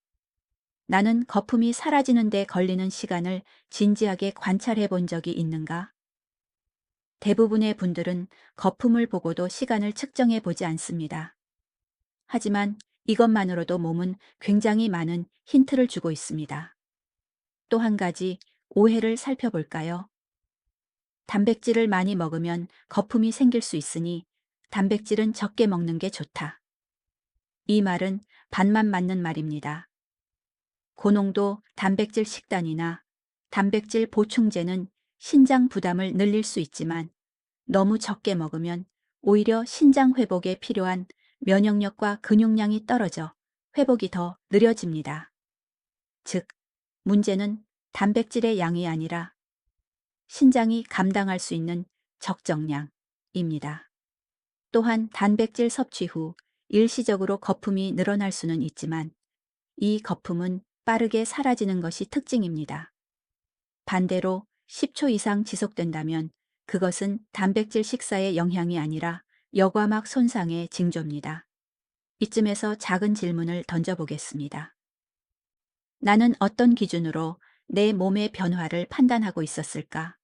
나는 거품이 사라지는 데 걸리는 시간을 진지하게 관찰해 본 적이 있는가? 대부분의 분들은 거품을 보고도 시간을 측정해 보지 않습니다. 하지만 이것만으로도 몸은 굉장히 많은 힌트를 주고 있습니다. 또 한 가지 오해를 살펴볼까요? 단백질을 많이 먹으면 거품이 생길 수 있으니 단백질은 적게 먹는 게 좋다. 이 말은 반만 맞는 말입니다. 고농도 단백질 식단이나 단백질 보충제는 신장 부담을 늘릴 수 있지만 너무 적게 먹으면 오히려 신장 회복에 필요한 면역력과 근육량이 떨어져 회복이 더 느려집니다. 즉, 문제는 단백질의 양이 아니라 신장이 감당할 수 있는 적정량입니다. 또한 단백질 섭취 후 일시적으로 거품이 늘어날 수는 있지만 이 거품은 빠르게 사라지는 것이 특징입니다. 반대로 10초 이상 지속된다면 그것은 단백질 식사의 영향이 아니라 여과막 손상의 징조입니다. 이쯤에서 작은 질문을 던져보겠습니다. 나는 어떤 기준으로 내 몸의 변화를 판단하고 있었을까?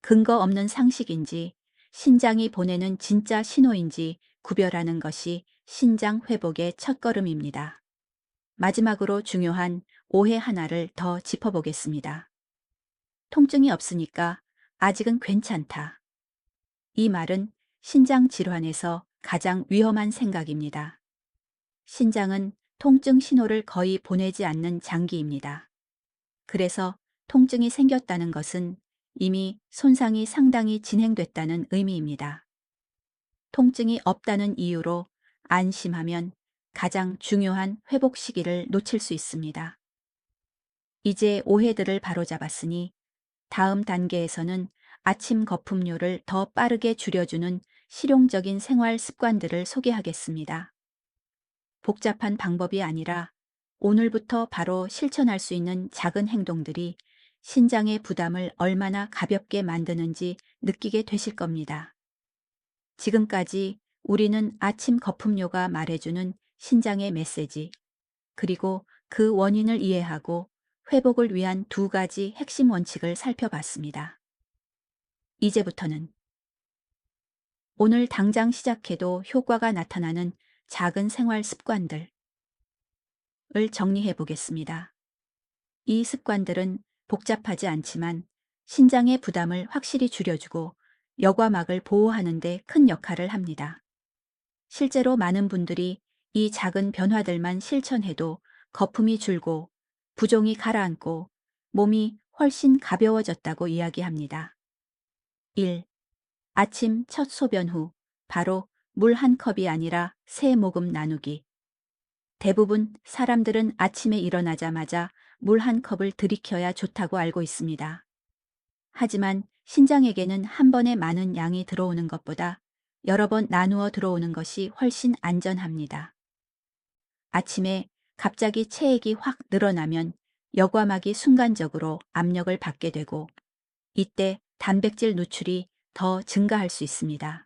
근거 없는 상식인지 신장이 보내는 진짜 신호인지 구별하는 것이 신장 회복의 첫걸음입니다. 마지막으로 중요한 오해 하나를 더 짚어보겠습니다. 통증이 없으니까 아직은 괜찮다. 이 말은 신장 질환에서 가장 위험한 생각입니다. 신장은 통증 신호를 거의 보내지 않는 장기입니다. 그래서 통증이 생겼다는 것은 이미 손상이 상당히 진행됐다는 의미입니다. 통증이 없다는 이유로 안심하면 가장 중요한 회복 시기를 놓칠 수 있습니다. 이제 오해들을 바로잡았으니 다음 단계에서는 아침 거품료를 더 빠르게 줄여주는 실용적인 생활 습관들을 소개하겠습니다. 복잡한 방법이 아니라 오늘부터 바로 실천할 수 있는 작은 행동들이 신장의 부담을 얼마나 가볍게 만드는지 느끼게 되실 겁니다. 지금까지 우리는 아침 거품료가 말해주는 신장의 메시지, 그리고 그 원인을 이해하고 회복을 위한 두 가지 핵심 원칙을 살펴봤습니다. 이제부터는 오늘 당장 시작해도 효과가 나타나는 작은 생활 습관들을 정리해 보겠습니다. 이 습관들은 복잡하지 않지만 신장의 부담을 확실히 줄여주고 여과막을 보호하는 데 큰 역할을 합니다. 실제로 많은 분들이 이 작은 변화들만 실천해도 거품이 줄고 부종이 가라앉고 몸이 훨씬 가벼워졌다고 이야기합니다. 1. 아침 첫 소변 후 바로 물 한 컵이 아니라 세 모금 나누기. 대부분 사람들은 아침에 일어나자마자 물 한 컵을 들이켜야 좋다고 알고 있습니다. 하지만 신장에게는 한 번에 많은 양이 들어오는 것보다 여러 번 나누어 들어오는 것이 훨씬 안전합니다. 아침에 갑자기 체액이 확 늘어나면 여과막이 순간적으로 압력을 받게 되고 이때 단백질 누출이 더 증가할 수 있습니다.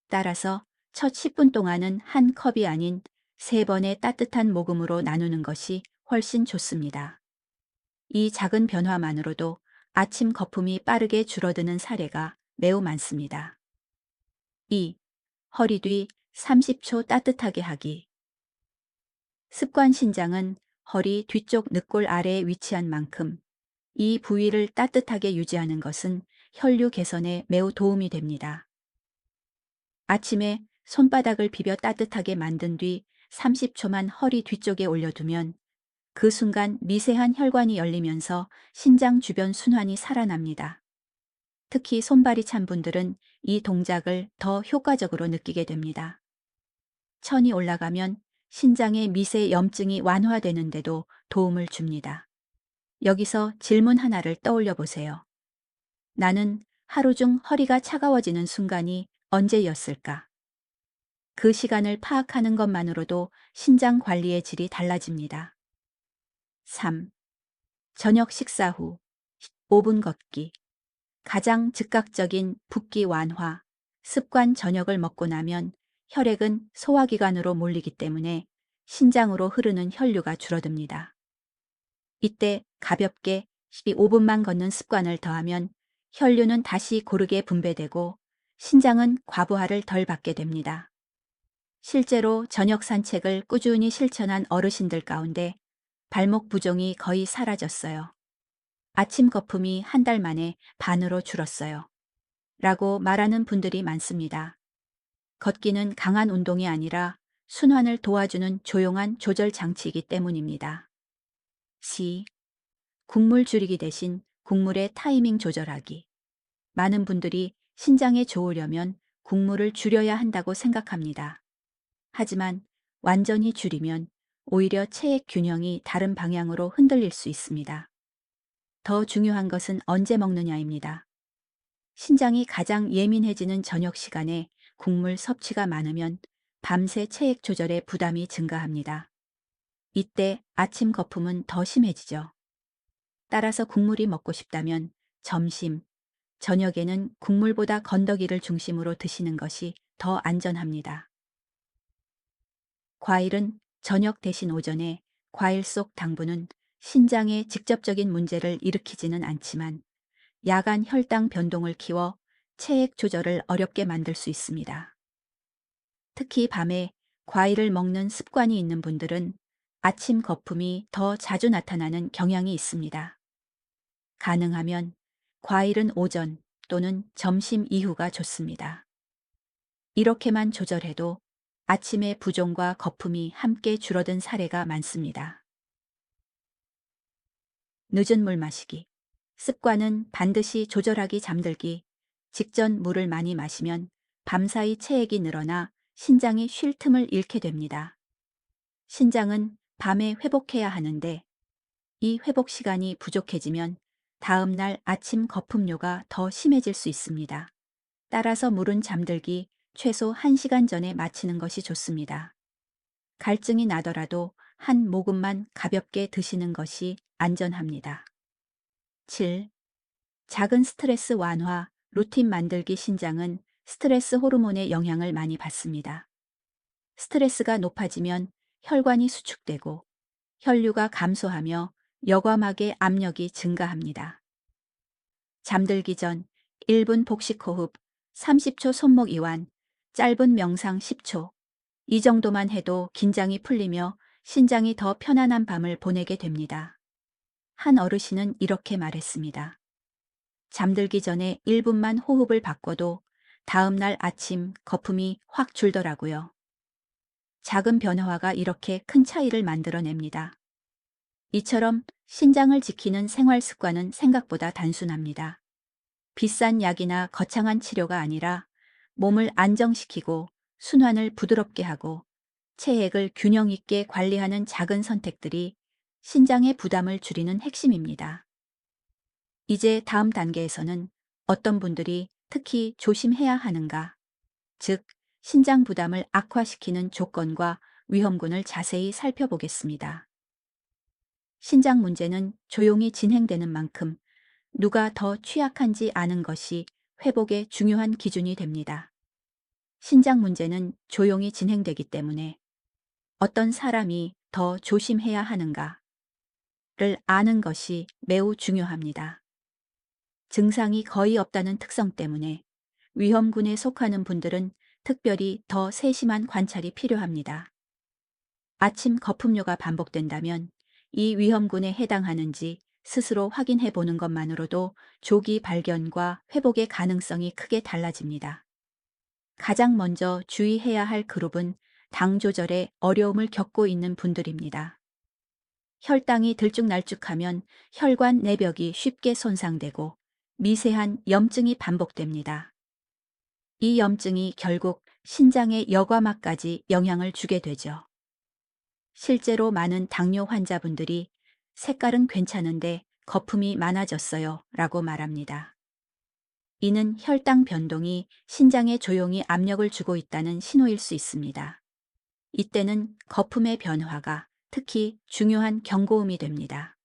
따라서 첫 10분 동안은 한 컵이 아닌 3번의 따뜻한 모금으로 나누는 것이 훨씬 좋습니다. 이 작은 변화만으로도 아침 거품이 빠르게 줄어드는 사례가 매우 많습니다. 2. 허리 뒤 30초 따뜻하게 하기. 습관 신장은 허리 뒤쪽 늑골 아래에 위치한 만큼 이 부위를 따뜻하게 유지하는 것은 혈류 개선에 매우 도움이 됩니다. 아침에 손바닥을 비벼 따뜻하게 만든 뒤 30초만 허리 뒤쪽에 올려두면 그 순간 미세한 혈관이 열리면서 신장 주변 순환이 살아납니다. 특히 손발이 찬 분들은 이 동작을 더 효과적으로 느끼게 됩니다. 천이 올라가면 신장의 미세 염증이 완화되는데도 도움을 줍니다. 여기서 질문 하나를 떠올려 보세요. 나는 하루 중 허리가 차가워지는 순간이 언제였을까? 그 시간을 파악하는 것만으로도 신장 관리의 질이 달라집니다. 3. 저녁 식사 후 5분 걷기. 가장 즉각적인 붓기 완화. 습관 저녁을 먹고 나면 혈액은 소화기관으로 몰리기 때문에 신장으로 흐르는 혈류가 줄어듭니다. 이때 가볍게 15분만 걷는 습관을 더하면 혈류는 다시 고르게 분배되고 신장은 과부하를 덜 받게 됩니다. 실제로 저녁 산책을 꾸준히 실천한 어르신들 가운데 발목 부종이 거의 사라졌어요. 아침 거품이 한 달 만에 반으로 줄었어요. 라고 말하는 분들이 많습니다. 걷기는 강한 운동이 아니라 순환을 도와주는 조용한 조절 장치이기 때문입니다. C. 국물 줄이기 대신 국물의 타이밍 조절하기. 많은 분들이 신장에 좋으려면 국물을 줄여야 한다고 생각합니다. 하지만 완전히 줄이면 오히려 체액 균형이 다른 방향으로 흔들릴 수 있습니다. 더 중요한 것은 언제 먹느냐입니다. 신장이 가장 예민해지는 저녁 시간에 국물 섭취가 많으면 밤새 체액 조절에 부담이 증가합니다. 이때 아침 거품은 더 심해지죠. 따라서 국물이 먹고 싶다면 점심, 저녁에는 국물보다 건더기를 중심으로 드시는 것이 더 안전합니다. 과일은 저녁 대신 오전에 과일 속 당분은 신장에 직접적인 문제를 일으키지는 않지만 야간 혈당 변동을 키워 체액 조절을 어렵게 만들 수 있습니다. 특히 밤에 과일을 먹는 습관이 있는 분들은 아침 거품이 더 자주 나타나는 경향이 있습니다. 가능하면 과일은 오전 또는 점심 이후가 좋습니다. 이렇게만 조절해도 아침에 부종과 거품이 함께 줄어든 사례가 많습니다. 늦은 물 마시기. 습관은 반드시 조절하기 잠들기 직전 물을 많이 마시면 밤사이 체액이 늘어나 신장이 쉴 틈을 잃게 됩니다. 신장은 밤에 회복해야 하는데 이 회복 시간이 부족해지면 다음 날 아침 거품료가 더 심해질 수 있습니다. 따라서 물은 잠들기 최소 1시간 전에 마치는 것이 좋습니다. 갈증이 나더라도 한 모금만 가볍게 드시는 것이 안전합니다. 7. 작은 스트레스 완화, 루틴 만들기. 신장은 스트레스 호르몬의 영향을 많이 받습니다. 스트레스가 높아지면 혈관이 수축되고 혈류가 감소하며 여과막의 압력이 증가합니다. 잠들기 전 1분 복식 호흡, 30초 손목 이완, 짧은 명상 10초. 이 정도만 해도 긴장이 풀리며 신장이 더 편안한 밤을 보내게 됩니다. 한 어르신은 이렇게 말했습니다. 잠들기 전에 1분만 호흡을 바꿔도 다음 날 아침 거품이 확 줄더라고요. 작은 변화가 이렇게 큰 차이를 만들어냅니다. 이처럼 신장을 지키는 생활 습관은 생각보다 단순합니다. 비싼 약이나 거창한 치료가 아니라 몸을 안정시키고 순환을 부드럽게 하고 체액을 균형 있게 관리하는 작은 선택들이 신장의 부담을 줄이는 핵심입니다. 이제 다음 단계에서는 어떤 분들이 특히 조심해야 하는가, 즉, 신장 부담을 악화시키는 조건과 위험군을 자세히 살펴보겠습니다. 신장 문제는 조용히 진행되는 만큼 누가 더 취약한지 아는 것이 회복의 중요한 기준이 됩니다. 신장 문제는 조용히 진행되기 때문에 어떤 사람이 더 조심해야 하는가를 아는 것이 매우 중요합니다. 증상이 거의 없다는 특성 때문에 위험군에 속하는 분들은 특별히 더 세심한 관찰이 필요합니다. 아침 거품료가 반복된다면 이 위험군에 해당하는지 스스로 확인해 보는 것만으로도 조기 발견과 회복의 가능성이 크게 달라집니다. 가장 먼저 주의해야 할 그룹은 당 조절에 어려움을 겪고 있는 분들입니다. 혈당이 들쭉날쭉하면 혈관 내벽이 쉽게 손상되고 미세한 염증이 반복됩니다. 이 염증이 결국 신장의 여과막까지 영향을 주게 되죠. 실제로 많은 당뇨 환자분들이 색깔은 괜찮은데 거품이 많아졌어요 라고 말합니다. 이는 혈당 변동이 신장에 조용히 압력을 주고 있다는 신호일 수 있습니다. 이때는 거품의 변화가 특히 중요한 경고음이 됩니다.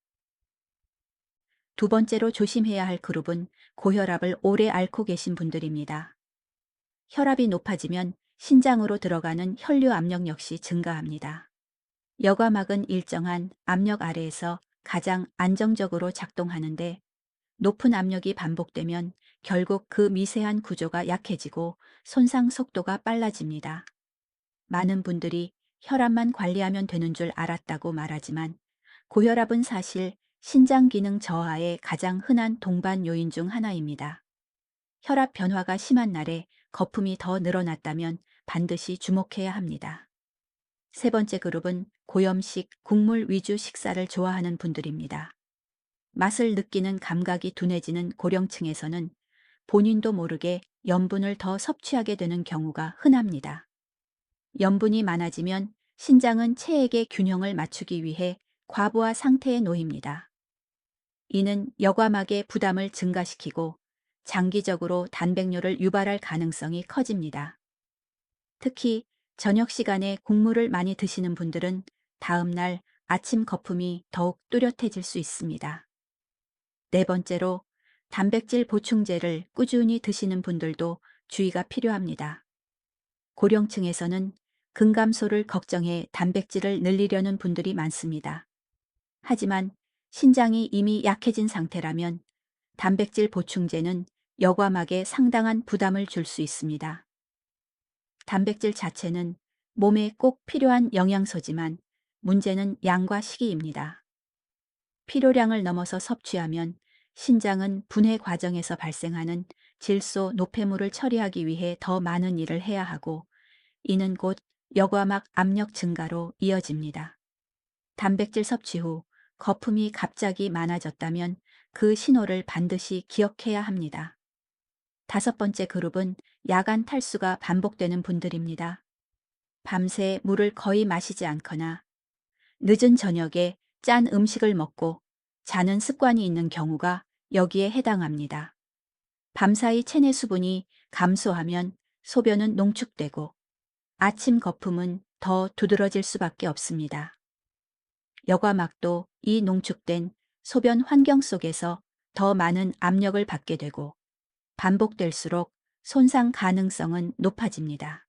두 번째로 조심해야 할 그룹은 고혈압을 오래 앓고 계신 분들입니다. 혈압이 높아지면 신장으로 들어가는 혈류 압력 역시 증가합니다. 여과막은 일정한 압력 아래에서 가장 안정적으로 작동하는데 높은 압력이 반복되면 결국 그 미세한 구조가 약해지고 손상 속도가 빨라집니다. 많은 분들이 혈압만 관리하면 되는 줄 알았다고 말하지만 고혈압은 사실 신장 기능 저하의 가장 흔한 동반 요인 중 하나입니다. 혈압 변화가 심한 날에 거품이 더 늘어났다면 반드시 주목해야 합니다. 세 번째 그룹은 고염식, 국물 위주 식사를 좋아하는 분들입니다. 맛을 느끼는 감각이 둔해지는 고령층에서는 본인도 모르게 염분을 더 섭취하게 되는 경우가 흔합니다. 염분이 많아지면 신장은 체액의 균형을 맞추기 위해 과부하 상태에 놓입니다. 이는 여과막의 부담을 증가시키고 장기적으로 단백뇨를 유발할 가능성이 커집니다. 특히 저녁 시간에 국물을 많이 드시는 분들은 다음 날 아침 거품이 더욱 뚜렷해질 수 있습니다. 네 번째로 단백질 보충제를 꾸준히 드시는 분들도 주의가 필요합니다. 고령층에서는 근감소를 걱정해 단백질을 늘리려는 분들이 많습니다. 하지만 신장이 이미 약해진 상태라면 단백질 보충제는 여과막에 상당한 부담을 줄 수 있습니다. 단백질 자체는 몸에 꼭 필요한 영양소지만 문제는 양과 시기입니다. 필요량을 넘어서 섭취하면 신장은 분해 과정에서 발생하는 질소, 노폐물을 처리하기 위해 더 많은 일을 해야 하고 이는 곧 여과막 압력 증가로 이어집니다. 단백질 섭취 후 거품이 갑자기 많아졌다면 그 신호를 반드시 기억해야 합니다. 다섯 번째 그룹은 야간 탈수가 반복되는 분들입니다. 밤새 물을 거의 마시지 않거나 늦은 저녁에 짠 음식을 먹고 자는 습관이 있는 경우가 여기에 해당합니다. 밤사이 체내 수분이 감소하면 소변은 농축되고 아침 거품은 더 두드러질 수밖에 없습니다. 여과막도 이 농축된 소변 환경 속에서 더 많은 압력을 받게 되고 반복될수록 손상 가능성은 높아집니다.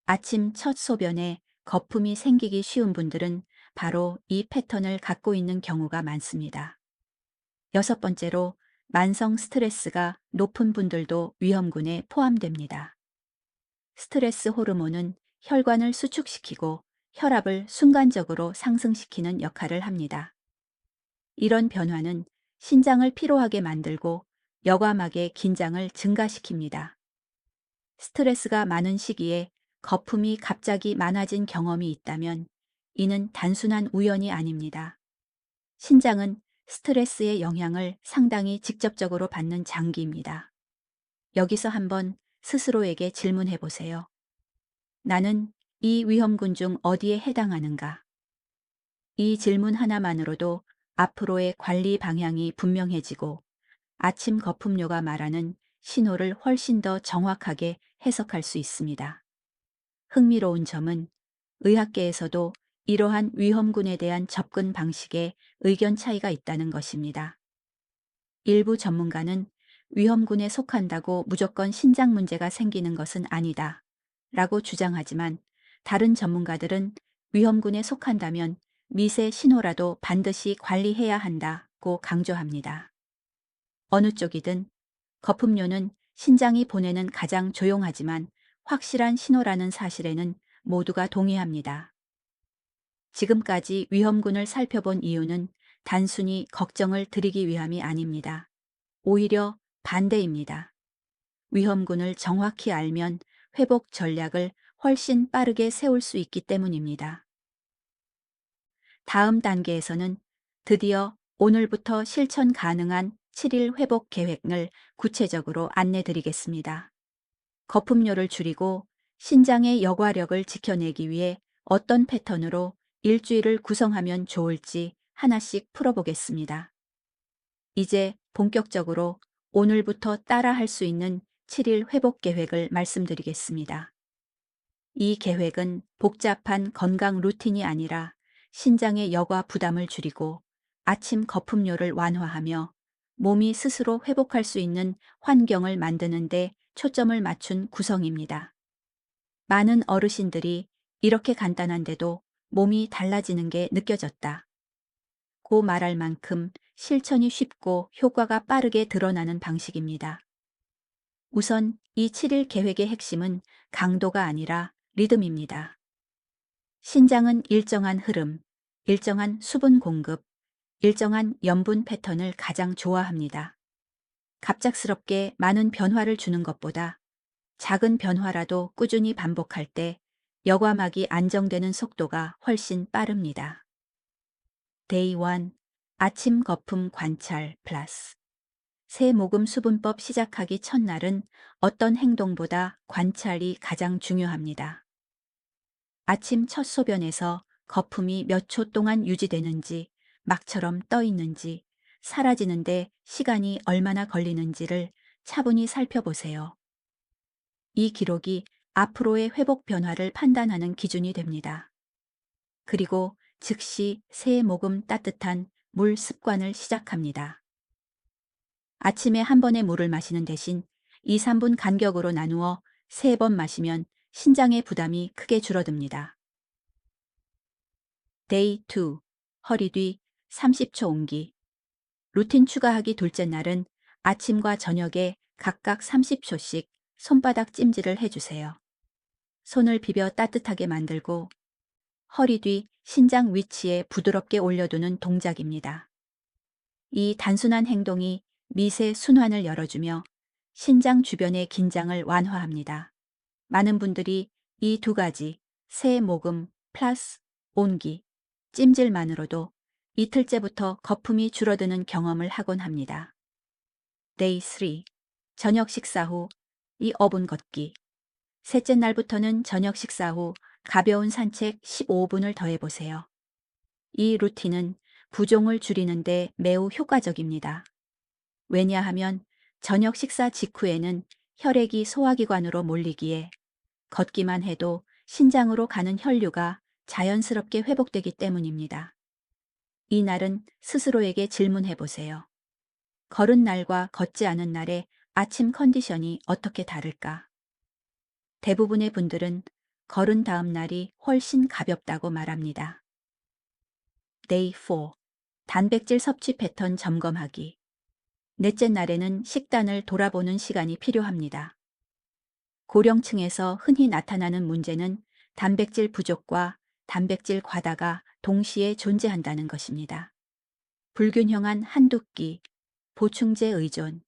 아침 첫 소변에 거품이 생기기 쉬운 분들은 바로 이 패턴을 갖고 있는 경우가 많습니다. 여섯 번째로 만성 스트레스가 높은 분들도 위험군에 포함됩니다. 스트레스 호르몬은 혈관을 수축시키고 혈압을 순간적으로 상승시키는 역할을 합니다. 이런 변화는 신장을 피로하게 만들고 여과막의 긴장을 증가시킵니다. 스트레스가 많은 시기에 거품이 갑자기 많아진 경험이 있다면 이는 단순한 우연이 아닙니다. 신장은 스트레스의 영향을 상당히 직접적으로 받는 장기입니다. 여기서 한번 스스로에게 질문해 보세요. 나는 이 위험군 중 어디에 해당하는가? 이 질문 하나만으로도 앞으로의 관리 방향이 분명해지고 아침 거품료가 말하는 신호를 훨씬 더 정확하게 해석할 수 있습니다. 흥미로운 점은 의학계에서도 이러한 위험군에 대한 접근 방식에 의견 차이가 있다는 것입니다. 일부 전문가는 위험군에 속한다고 무조건 신장 문제가 생기는 것은 아니다 라고 주장하지만 다른 전문가들은 위험군에 속한다면 미세 신호라도 반드시 관리해야 한다고 강조합니다. 어느 쪽이든 거품료는 신장이 보내는 가장 조용하지만 확실한 신호라는 사실에는 모두가 동의합니다. 지금까지 위험군을 살펴본 이유는 단순히 걱정을 드리기 위함이 아닙니다. 오히려 반대입니다. 위험군을 정확히 알면 회복 전략을 훨씬 빠르게 세울 수 있기 때문입니다. 다음 단계에서는 드디어 오늘부터 실천 가능한 7일 회복 계획을 구체적으로 안내 드리겠습니다. 거품료를 줄이고 신장의 여과력을 지켜내기 위해 어떤 패턴으로 일주일을 구성하면 좋을지 하나씩 풀어보겠습니다. 이제 본격적으로 오늘부터 따라 할 수 있는 7일 회복 계획을 말씀드리겠습니다. 이 계획은 복잡한 건강 루틴이 아니라 신장의 여과 부담을 줄이고 아침 거품료를 완화하며 몸이 스스로 회복할 수 있는 환경을 만드는 데 초점을 맞춘 구성입니다. 많은 어르신들이 이렇게 간단한데도 몸이 달라지는 게 느껴졌다 고 말할 만큼 실천이 쉽고 효과가 빠르게 드러나는 방식입니다. 우선 이 7일 계획의 핵심은 강도가 아니라 리듬입니다. 신장은 일정한 흐름, 일정한 수분 공급, 일정한 염분 패턴을 가장 좋아합니다. 갑작스럽게 많은 변화를 주는 것보다 작은 변화라도 꾸준히 반복할 때 여과막이 안정되는 속도가 훨씬 빠릅니다. 데이 1 아침 거품 관찰 플러스 새모금 수분법 시작하기 첫날은 어떤 행동보다 관찰이 가장 중요합니다. 아침 첫 소변에서 거품이 몇 초 동안 유지되는지, 막처럼 떠 있는지, 사라지는데 시간이 얼마나 걸리는지를 차분히 살펴보세요. 이 기록이 앞으로의 회복 변화를 판단하는 기준이 됩니다. 그리고 즉시 새 모금 따뜻한 물 습관을 시작합니다. 아침에 한 번에 물을 마시는 대신 2, 3분 간격으로 나누어 3번 마시면 신장의 부담이 크게 줄어듭니다. 데이 2 허리 뒤 30초 옹기 루틴 추가하기 둘째 날은 아침과 저녁에 각각 30초씩 손바닥 찜질을 해주세요. 손을 비벼 따뜻하게 만들고 허리 뒤 신장 위치에 부드럽게 올려두는 동작입니다. 이 단순한 행동이 미세 순환을 열어주며 신장 주변의 긴장을 완화합니다. 많은 분들이 이 두 가지 새 모금 플러스 온기 찜질만으로도 이틀째부터 거품이 줄어드는 경험을 하곤 합니다. 데이 3 저녁 식사 후 2분 걷기 셋째 날부터는 저녁 식사 후 가벼운 산책 15분을 더해보세요. 이 루틴은 부종을 줄이는데 매우 효과적입니다. 왜냐하면 저녁 식사 직후에는 혈액이 소화기관으로 몰리기에 걷기만 해도 신장으로 가는 혈류가 자연스럽게 회복되기 때문입니다. 이 날은 스스로에게 질문해 보세요. 걸은 날과 걷지 않은 날의 아침 컨디션이 어떻게 다를까? 대부분의 분들은 걸은 다음 날이 훨씬 가볍다고 말합니다. Day 4. 단백질 섭취 패턴 점검하기. 넷째 날에는 식단을 돌아보는 시간이 필요합니다. 고령층에서 흔히 나타나는 문제는 단백질 부족과 단백질 과다가 동시에 존재한다는 것입니다. 불균형한 한두 끼, 보충제 의존,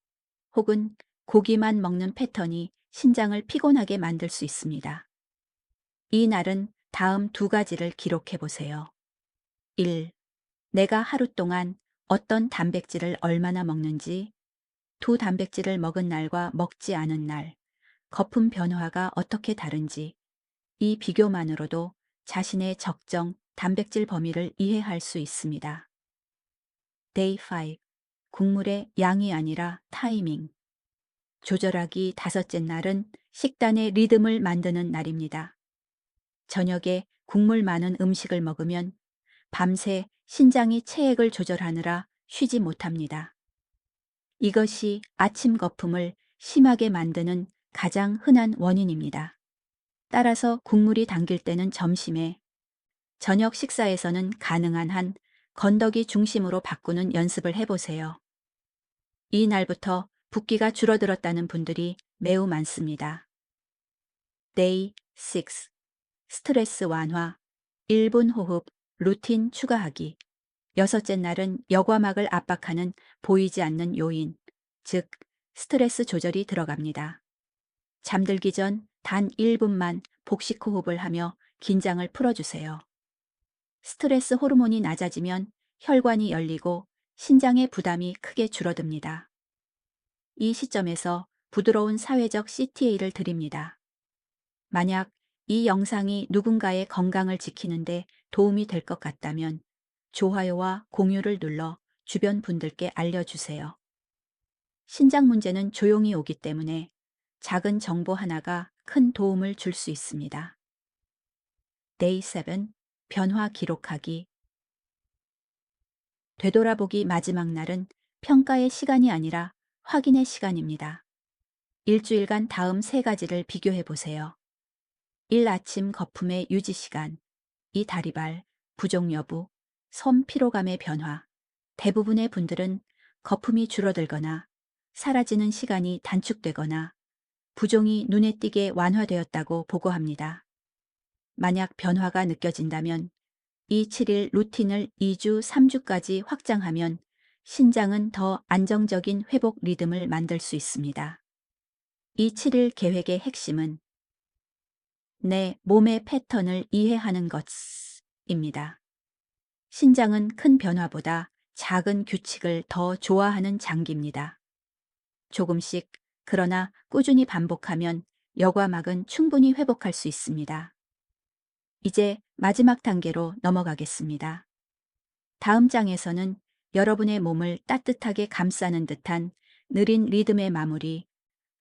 혹은 고기만 먹는 패턴이 신장을 피곤하게 만들 수 있습니다. 이 날은 다음 두 가지를 기록해 보세요. 1. 내가 하루 동안 어떤 단백질을 얼마나 먹는지, 두 단백질을 먹은 날과 먹지 않은 날, 거품 변화가 어떻게 다른지, 이 비교만으로도 자신의 적정 단백질 범위를 이해할 수 있습니다. Day 5. 국물의 양이 아니라 타이밍. 조절하기 다섯째 날은 식단의 리듬을 만드는 날입니다. 저녁에 국물 많은 음식을 먹으면 밤새 신장이 체액을 조절하느라 쉬지 못합니다. 이것이 아침 거품을 심하게 만드는 가장 흔한 원인입니다. 따라서 국물이 당길 때는 점심에, 저녁 식사에서는 가능한 한 건더기 중심으로 바꾸는 연습을 해보세요. 이 날부터 붓기가 줄어들었다는 분들이 매우 많습니다. Day 6. 스트레스 완화, 1분 호흡, 루틴 추가하기. 여섯째 날은 여과막을 압박하는 보이지 않는 요인, 즉 스트레스 조절이 들어갑니다. 잠들기 전 단 1분만 복식 호흡을 하며 긴장을 풀어주세요. 스트레스 호르몬이 낮아지면 혈관이 열리고 신장의 부담이 크게 줄어듭니다. 이 시점에서 부드러운 사회적 CTA를 드립니다. 만약 이 영상이 누군가의 건강을 지키는데 도움이 될 것 같다면 좋아요와 공유를 눌러 주변 분들께 알려주세요. 신장 문제는 조용히 오기 때문에 작은 정보 하나가 큰 도움을 줄 수 있습니다. Day 7. 변화 기록하기. 되돌아보기 마지막 날은 평가의 시간이 아니라 확인의 시간입니다. 일주일간 다음 세 가지를 비교해 보세요. 1. 아침 거품의 유지 시간. 2. 다리발, 부종 여부, 손 피로감의 변화. 대부분의 분들은 거품이 줄어들거나 사라지는 시간이 단축되거나 부종이 눈에 띄게 완화되었다고 보고합니다. 만약 변화가 느껴진다면 이 7일 루틴을 2주, 3주까지 확장하면 신장은 더 안정적인 회복 리듬을 만들 수 있습니다. 이 7일 계획의 핵심은 내 몸의 패턴을 이해하는 것입니다. 신장은 큰 변화보다 작은 규칙을 더 좋아하는 장기입니다. 조금씩, 그러나 꾸준히 반복하면 여과막은 충분히 회복할 수 있습니다. 이제 마지막 단계로 넘어가겠습니다. 다음 장에서는 여러분의 몸을 따뜻하게 감싸는 듯한 느린 리듬의 마무리,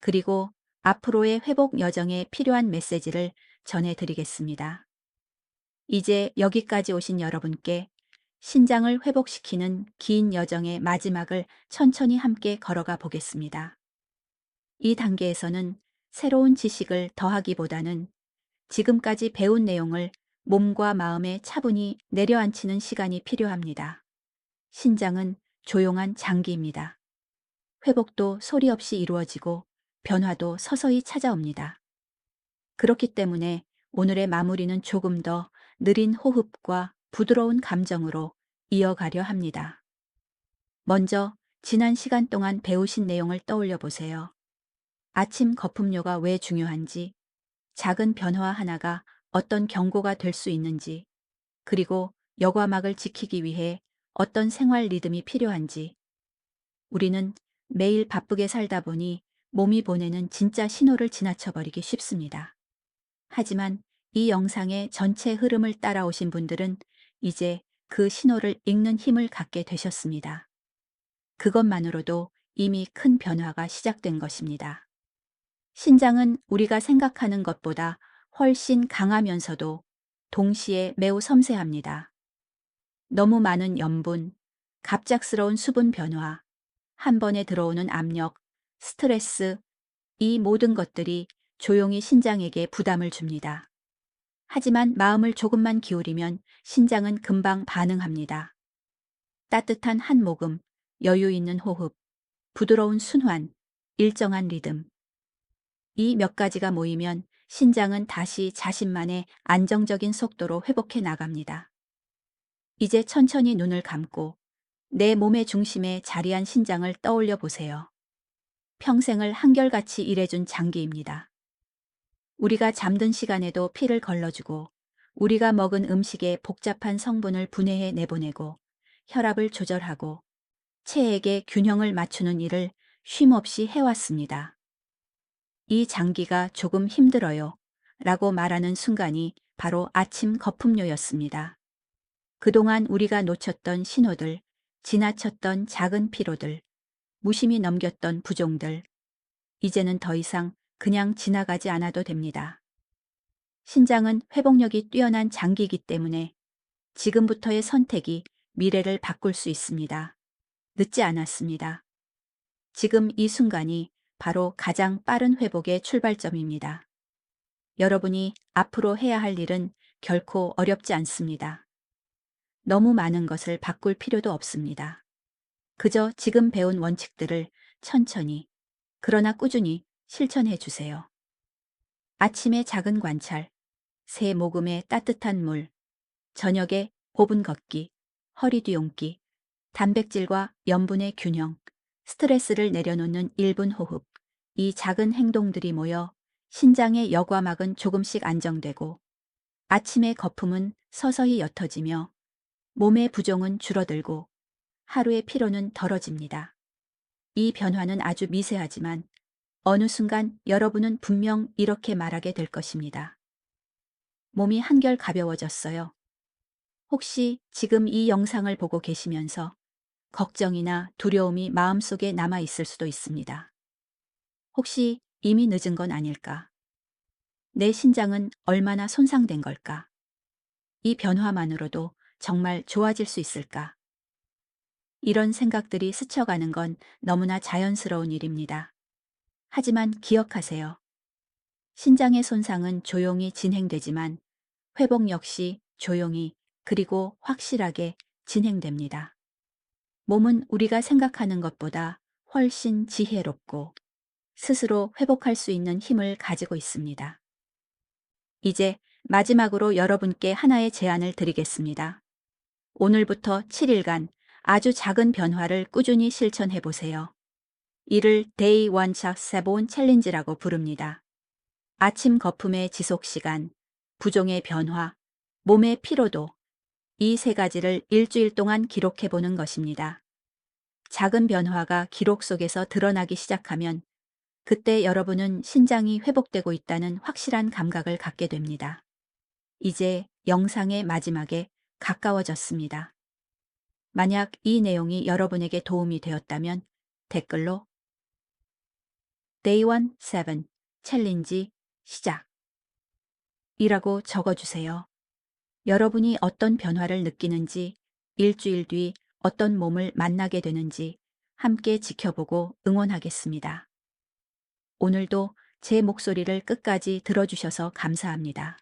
그리고 앞으로의 회복 여정에 필요한 메시지를 전해드리겠습니다. 이제 여기까지 오신 여러분께 신장을 회복시키는 긴 여정의 마지막을 천천히 함께 걸어가 보겠습니다. 이 단계에서는 새로운 지식을 더하기보다는 지금까지 배운 내용을 몸과 마음에 차분히 내려앉히는 시간이 필요합니다. 신장은 조용한 장기입니다. 회복도 소리 없이 이루어지고 변화도 서서히 찾아옵니다. 그렇기 때문에 오늘의 마무리는 조금 더 느린 호흡과 부드러운 감정으로 이어가려 합니다. 먼저 지난 시간 동안 배우신 내용을 떠올려 보세요. 아침 거품료가 왜 중요한지, 작은 변화 하나가 어떤 경고가 될 수 있는지, 그리고 여과막을 지키기 위해 어떤 생활 리듬이 필요한지. 우리는 매일 바쁘게 살다 보니 몸이 보내는 진짜 신호를 지나쳐버리기 쉽습니다. 하지만 이 영상의 전체 흐름을 따라오신 분들은 이제 그 신호를 읽는 힘을 갖게 되셨습니다. 그것만으로도 이미 큰 변화가 시작된 것입니다. 신장은 우리가 생각하는 것보다 훨씬 강하면서도 동시에 매우 섬세합니다. 너무 많은 염분, 갑작스러운 수분 변화, 한 번에 들어오는 압력, 스트레스, 이 모든 것들이 조용히 신장에게 부담을 줍니다. 하지만 마음을 조금만 기울이면 신장은 금방 반응합니다. 따뜻한 한 모금, 여유 있는 호흡, 부드러운 순환, 일정한 리듬. 이 몇 가지가 모이면 신장은 다시 자신만의 안정적인 속도로 회복해 나갑니다. 이제 천천히 눈을 감고 내 몸의 중심에 자리한 신장을 떠올려 보세요. 평생을 한결같이 일해준 장기입니다. 우리가 잠든 시간에도 피를 걸러주고, 우리가 먹은 음식에 복잡한 성분을 분해해 내보내고, 혈압을 조절하고, 체액의 균형을 맞추는 일을 쉼없이 해왔습니다. 이 장기가 조금 힘들어요 라고 말하는 순간이 바로 아침 거품료였습니다. 그동안 우리가 놓쳤던 신호들, 지나쳤던 작은 피로들, 무심히 넘겼던 부종들, 이제는 더 이상 그냥 지나가지 않아도 됩니다. 신장은 회복력이 뛰어난 장기이기 때문에 지금부터의 선택이 미래를 바꿀 수 있습니다. 늦지 않았습니다. 지금 이 순간이 바로 가장 빠른 회복의 출발점입니다. 여러분이 앞으로 해야 할 일은 결코 어렵지 않습니다. 너무 많은 것을 바꿀 필요도 없습니다. 그저 지금 배운 원칙들을 천천히, 그러나 꾸준히 실천해 주세요. 아침의 작은 관찰, 새 모금의 따뜻한 물, 저녁에 5분 걷기, 허리 뒤옮기, 단백질과 염분의 균형, 스트레스를 내려놓는 1분 호흡, 이 작은 행동들이 모여 신장의 여과막은 조금씩 안정되고 아침의 거품은 서서히 옅어지며 몸의 부종은 줄어들고 하루의 피로는 덜어집니다. 이 변화는 아주 미세하지만 어느 순간 여러분은 분명 이렇게 말하게 될 것입니다. 몸이 한결 가벼워졌어요. 혹시 지금 이 영상을 보고 계시면서 걱정이나 두려움이 마음속에 남아 있을 수도 있습니다. 혹시 이미 늦은 건 아닐까? 내 신장은 얼마나 손상된 걸까? 이 변화만으로도 정말 좋아질 수 있을까? 이런 생각들이 스쳐가는 건 너무나 자연스러운 일입니다. 하지만 기억하세요. 신장의 손상은 조용히 진행되지만 회복 역시 조용히 그리고 확실하게 진행됩니다. 몸은 우리가 생각하는 것보다 훨씬 지혜롭고 스스로 회복할 수 있는 힘을 가지고 있습니다. 이제 마지막으로 여러분께 하나의 제안을 드리겠습니다. 오늘부터 7일간 아주 작은 변화를 꾸준히 실천해 보세요. 이를 Day One Shot Seven 챌린지라고 부릅니다. 아침 거품의 지속 시간, 부종의 변화, 몸의 피로도, 이 세 가지를 일주일 동안 기록해 보는 것입니다. 작은 변화가 기록 속에서 드러나기 시작하면 그때 여러분은 신장이 회복되고 있다는 확실한 감각을 갖게 됩니다. 이제 영상의 마지막에 가까워졌습니다. 만약 이 내용이 여러분에게 도움이 되었다면 댓글로 Day 7 챌린지 시작 이라고 적어주세요. 여러분이 어떤 변화를 느끼는지, 일주일 뒤 어떤 몸을 만나게 되는지 함께 지켜보고 응원하겠습니다. 오늘도 제 목소리를 끝까지 들어주셔서 감사합니다.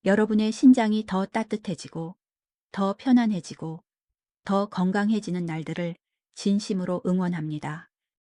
여러분의 신장이 더 따뜻해지고, 더 편안해지고, 더 건강해지는 날들을 진심으로 응원합니다.